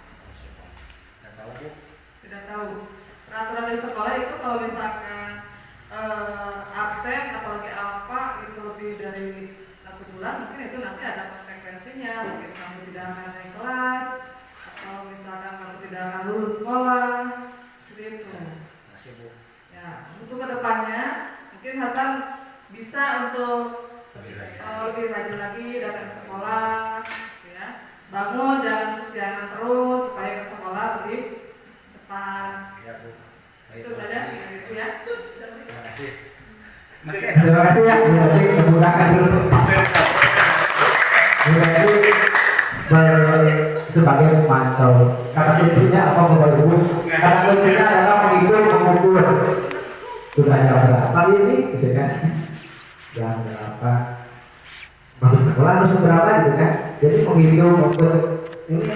Nggak tahu Bu. Tidak tahu. Peraturan di sekolah itu kalau misalkan absen apalagi apa itu lebih dari 1 bulan mungkin itu nanti ada konsekuensinya, mungkin kamu tidak akan naik kelas atau misalkan kamu tidak akan lulus sekolah seperti itu. Terima kasih Bu. Ya, untuk kedepannya mungkin Hasan bisa untuk lebih rajin lagi datang ke sekolah, gitu ya. Bangun jangan kesiangan terus supaya ke sekolah lebih cepat. Ya Bu. Itu saja, itu ya. Terima kasih. Terima kasih ya. Jadi kemudahan dulu. Jadi sebagai pemantau. Kata kuncinya apa Bapak Ibu? Kata kuncinya adalah menghitung, mengukur. Sudahnya berapa ini, gitu kan? Yang berapa? Masuk sekolah harus berapa gitu kan? Jadi menghitung, mengukur. Ini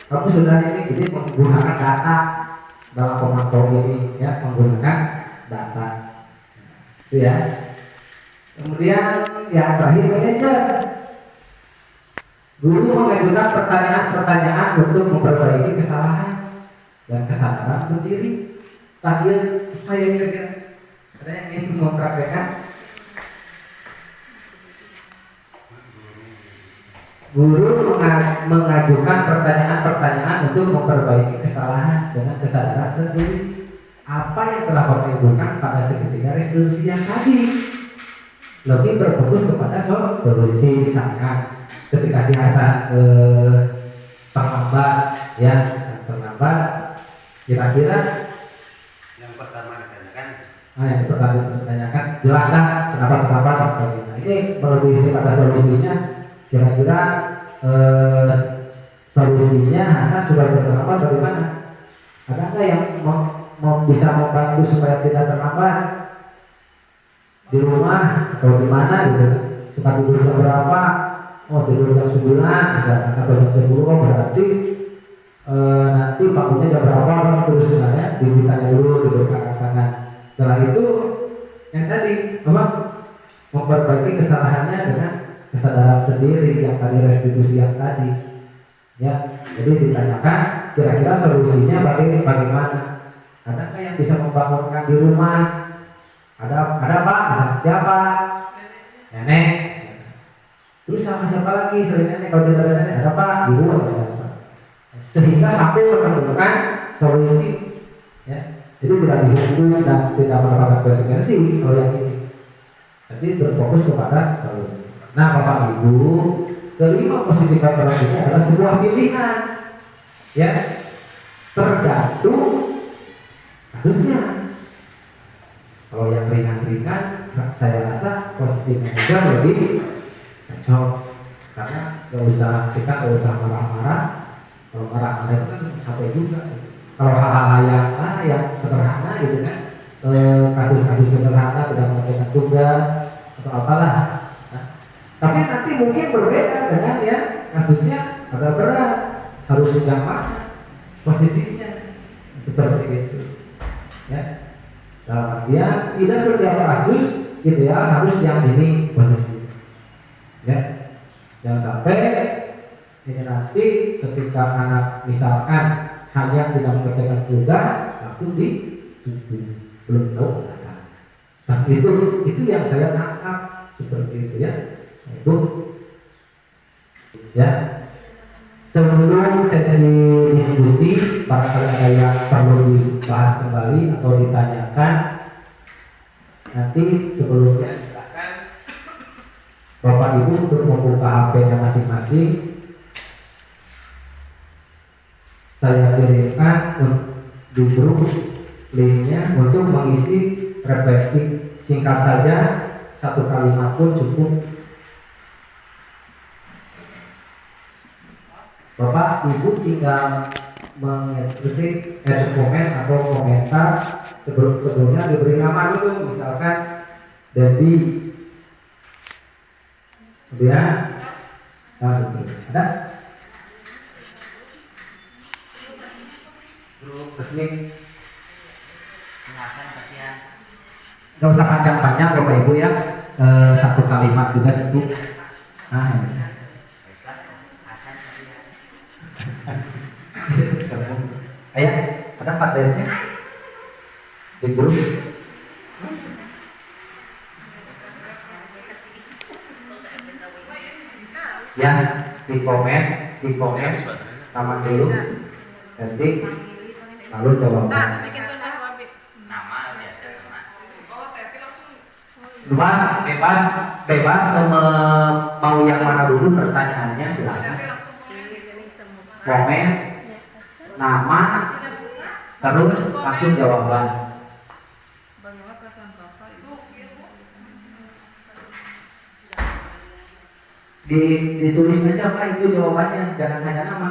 kamu sudah ini, jadi menggunakan data dalam pemantau ini, ya menggunakan data. Itu ya. Kemudian yang terakhir manajer. Guru mengajukan pertanyaan-pertanyaan untuk memperbaiki kesalahan dan kesadaran sendiri. Tadi saya kira Ada yang ingin mempraktekkan? Guru mengajukan pertanyaan-pertanyaan untuk memperbaiki kesalahan dengan kesadaran sendiri. Apa yang telah Bapak ibukan pada segitiga restitusi yang tadi lebih berfokus kepada solusi, misalkan ketika si Hasan terlambat, ya terlambat, kira-kira Yang pertama ditanyakan, yang pertama ditanyakan jelaskan kenapa terlambat dan sebagainya. Ini melebihi pada solusinya. Kira-kira solusinya Hasan sudah terlambat bagaimana? Ada nggak yang mau bisa membantu supaya tidak terlambat di rumah atau di mana gitu? Suka tidur jam berapa? Oh tidur jam 9 misalkan atau jam 10. Oh berarti nanti bangunnya jam berapa? Seterusnya ya ditanya dulu tidur ke arah sana. Setelah itu yang tadi apa? Memperbaiki kesalahannya dengan kesadaran sendiri yang tadi restitusi yang tadi, ya. Jadi ditanyakan kira-kira solusinya bagaimana? Ada nggak yang bisa membangunkan di rumah? Ada Pak? Misalnya siapa? Nenek. Terus sama siapa lagi selain nenek? Kalau tidak ada nenek, ada Pak? Ibu misalnya. Sehingga sampai menemukan solusi, ya. Jadi tidak dihukum dan tidak mendapatkan konsekuensi kalau yang ini. Jadi berfokus kepada solusi. Nah Bapak Ibu, kelima positif orang ini adalah sebuah pilihan, ya, tergantung kasusnya. Kalau yang ringan-ringan, saya rasa posisinya juga lebih cocok, karena kita nggak usah marah-marah. Kalau marah-marah itu kan capek juga. Kalau hal-hal yang sederhana gitu kan, kasus-kasus sederhana tidak melakukan tugas atau apalah. Tapi nanti mungkin berbeda dengan ya kasusnya agak berat, harus yang mana posisinya seperti itu, ya. Dalam artian tidak setiap kasus ideal harus yang ini posisinya, ya. Jangan sampai ini nanti ketika anak misalkan hanya tidak mengerjakan tugas langsung dituntut, belum tahu alasan. Nah itu yang saya tangkap seperti itu, ya. Ibu, ya, sebelum sesi diskusi barangkali ada yang perlu dibahas kembali atau ditanyakan, nanti sebelumnya silakan Bapak Ibu untuk membuka HP-nya masing-masing. Saya kirimkan di grup linknya untuk mengisi refleksi singkat saja, 1 kalimat pun cukup. Bapak Ibu tinggal mengetik komen atau komentar sebelumnya diberi nama dulu, misalkan Dedi, kemudian ada grup resmi. Nggak usah panjang-panjang Bapak Ibu, ya, 1 kalimat juga cukup. Nah, ayah, ada materinya di grup. Ya, di komen sama dulu, nanti lalu jawaban. Bebas mau yang mana dulu pertanyaannya, silakan. Komen, nama, terus langsung jawaban. Bagaimana perasaan Bapak itu? Ditulis aja Pak itu jawabannya, jangan hanya nama.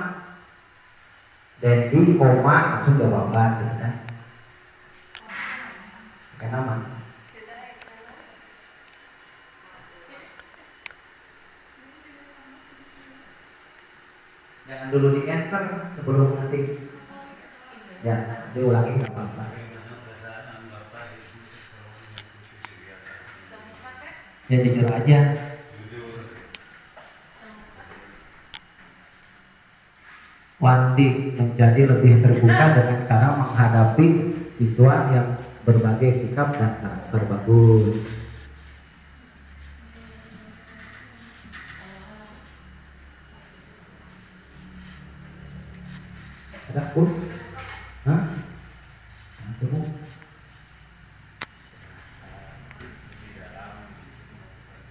Dan di koma langsung jawaban, gitu kan? Pakai nama. Jangan dulu di enter sebelum nanti. Ya, diulangi nggak apa-apa. Ya jujur aja. Wanti menjadi lebih terbuka dengan cara menghadapi siswa yang berbagai sikap dan karakter bagus. Ada pun? Hah? Tunggu.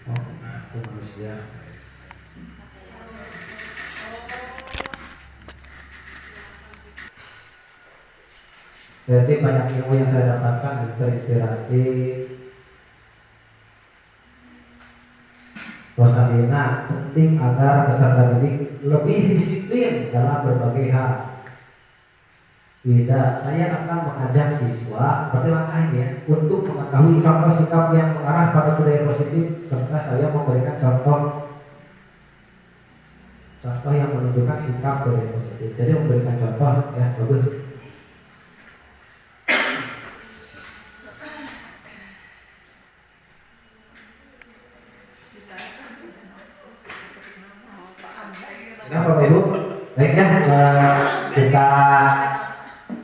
Oh, aku manusia. Berarti banyak ilmu yang saya dapatkan terinspirasi Rosalina. Penting agar peserta didik lebih disiplin dalam berbagai hal. Tidak, saya akan mengajak siswa seperti langkah ini ya, untuk mengetahui contoh sikap yang mengarah pada budaya positif, serta saya memberikan contoh yang menunjukkan sikap budaya positif. Jadi memberikan contoh ya, bagus. Nah, Bapak Ibu, baik ya, kita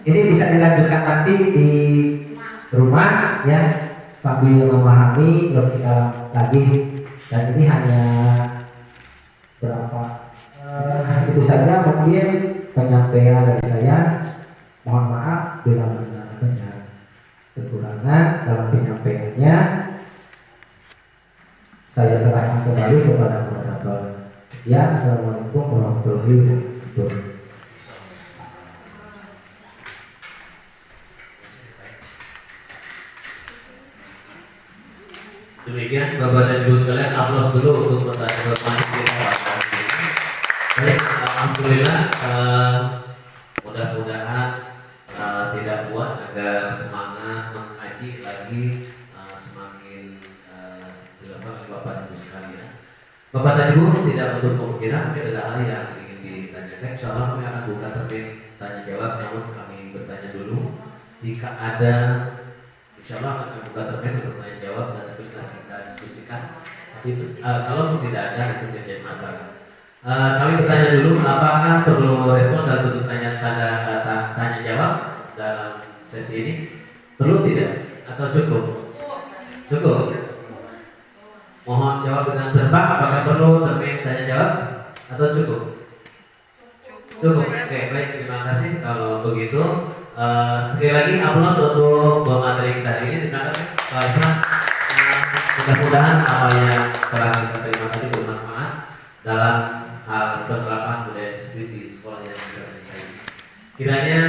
ini bisa dilanjutkan nanti di rumah ya, sambil memahami lebih dalam lagi. Dan ini hanya berapa itu saja mungkin penyampaian dari saya. Mohon maaf bila ada kekurangan dalam penyampaiannya. Saya serahkan kembali kepada moderator. Ya, assalamualaikum warahmatullahi wabarakatuh. Demikian Bapak dan Ibu sekalian, aplaus dulu untuk pertanyaan kita. Baik, alhamdulillah, mudah-mudahan tidak puas, agar semangat mengaji lagi semakin dilakukan oleh Bapak dan Ibu sekalian. Bapak dan Ibu tidak menutup kemungkinan mungkin ada hal yang ingin ditanyakan. Insya Allah kami akan buka termin tanya jawab, namun kami bertanya dulu. Jika ada, insya Allah akan buka termin untuk tanya jawab dan sebentar kita diskusikan. Tapi kalau tidak ada, itu tidak masalah. Kami bertanya dulu, apakah perlu respon dalam bentuk tanya jawab dalam sesi ini? Perlu tidak? Atau cukup? Cukup. Mohon jawab dengan serba. Apakah perlu termin tanya jawab atau cukup? Cukup. Oke, baik, terima kasih. Kalau begitu, sekali lagi aplaus untuk materi kita ini. Terima kasih Pak Isman. Mudah-mudahan apa yang telah kita terima tadi bermanfaat dalam hal penerapan budaya disiplin di sekolah yang kita cintai. Kiranya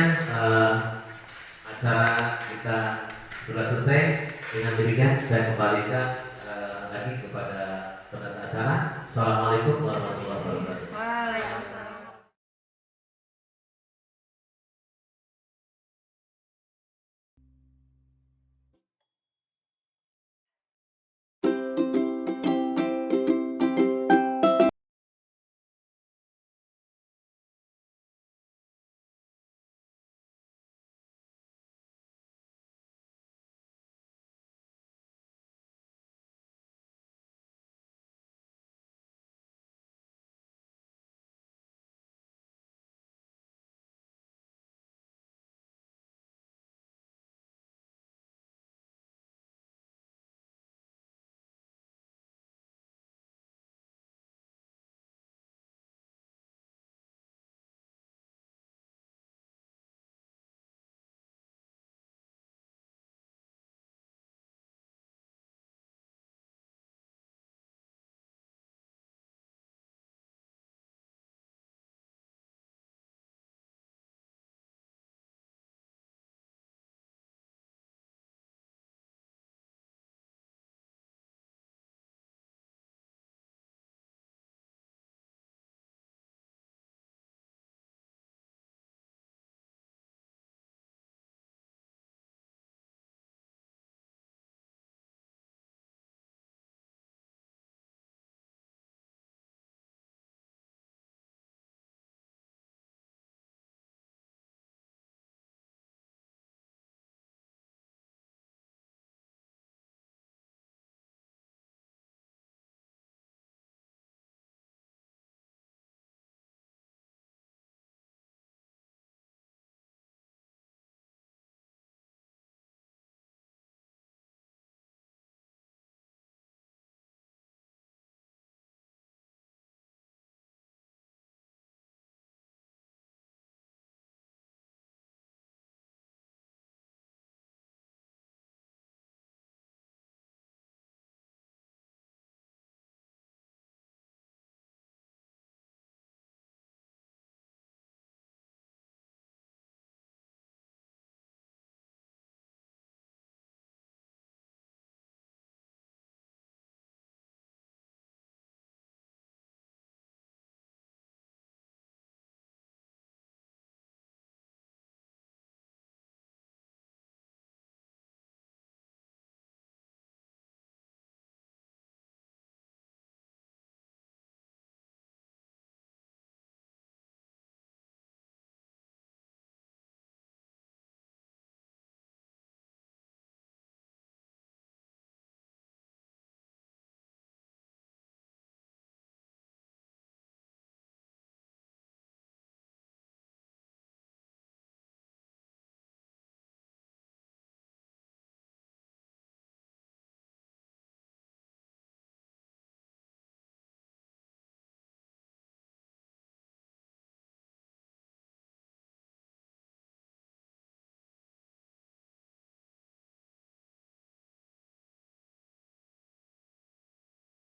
acara kita sudah selesai. Dengan demikian saya kembalikan lagi kepada penata acara. Assalamualaikum warahmatullahi wabarakatuh.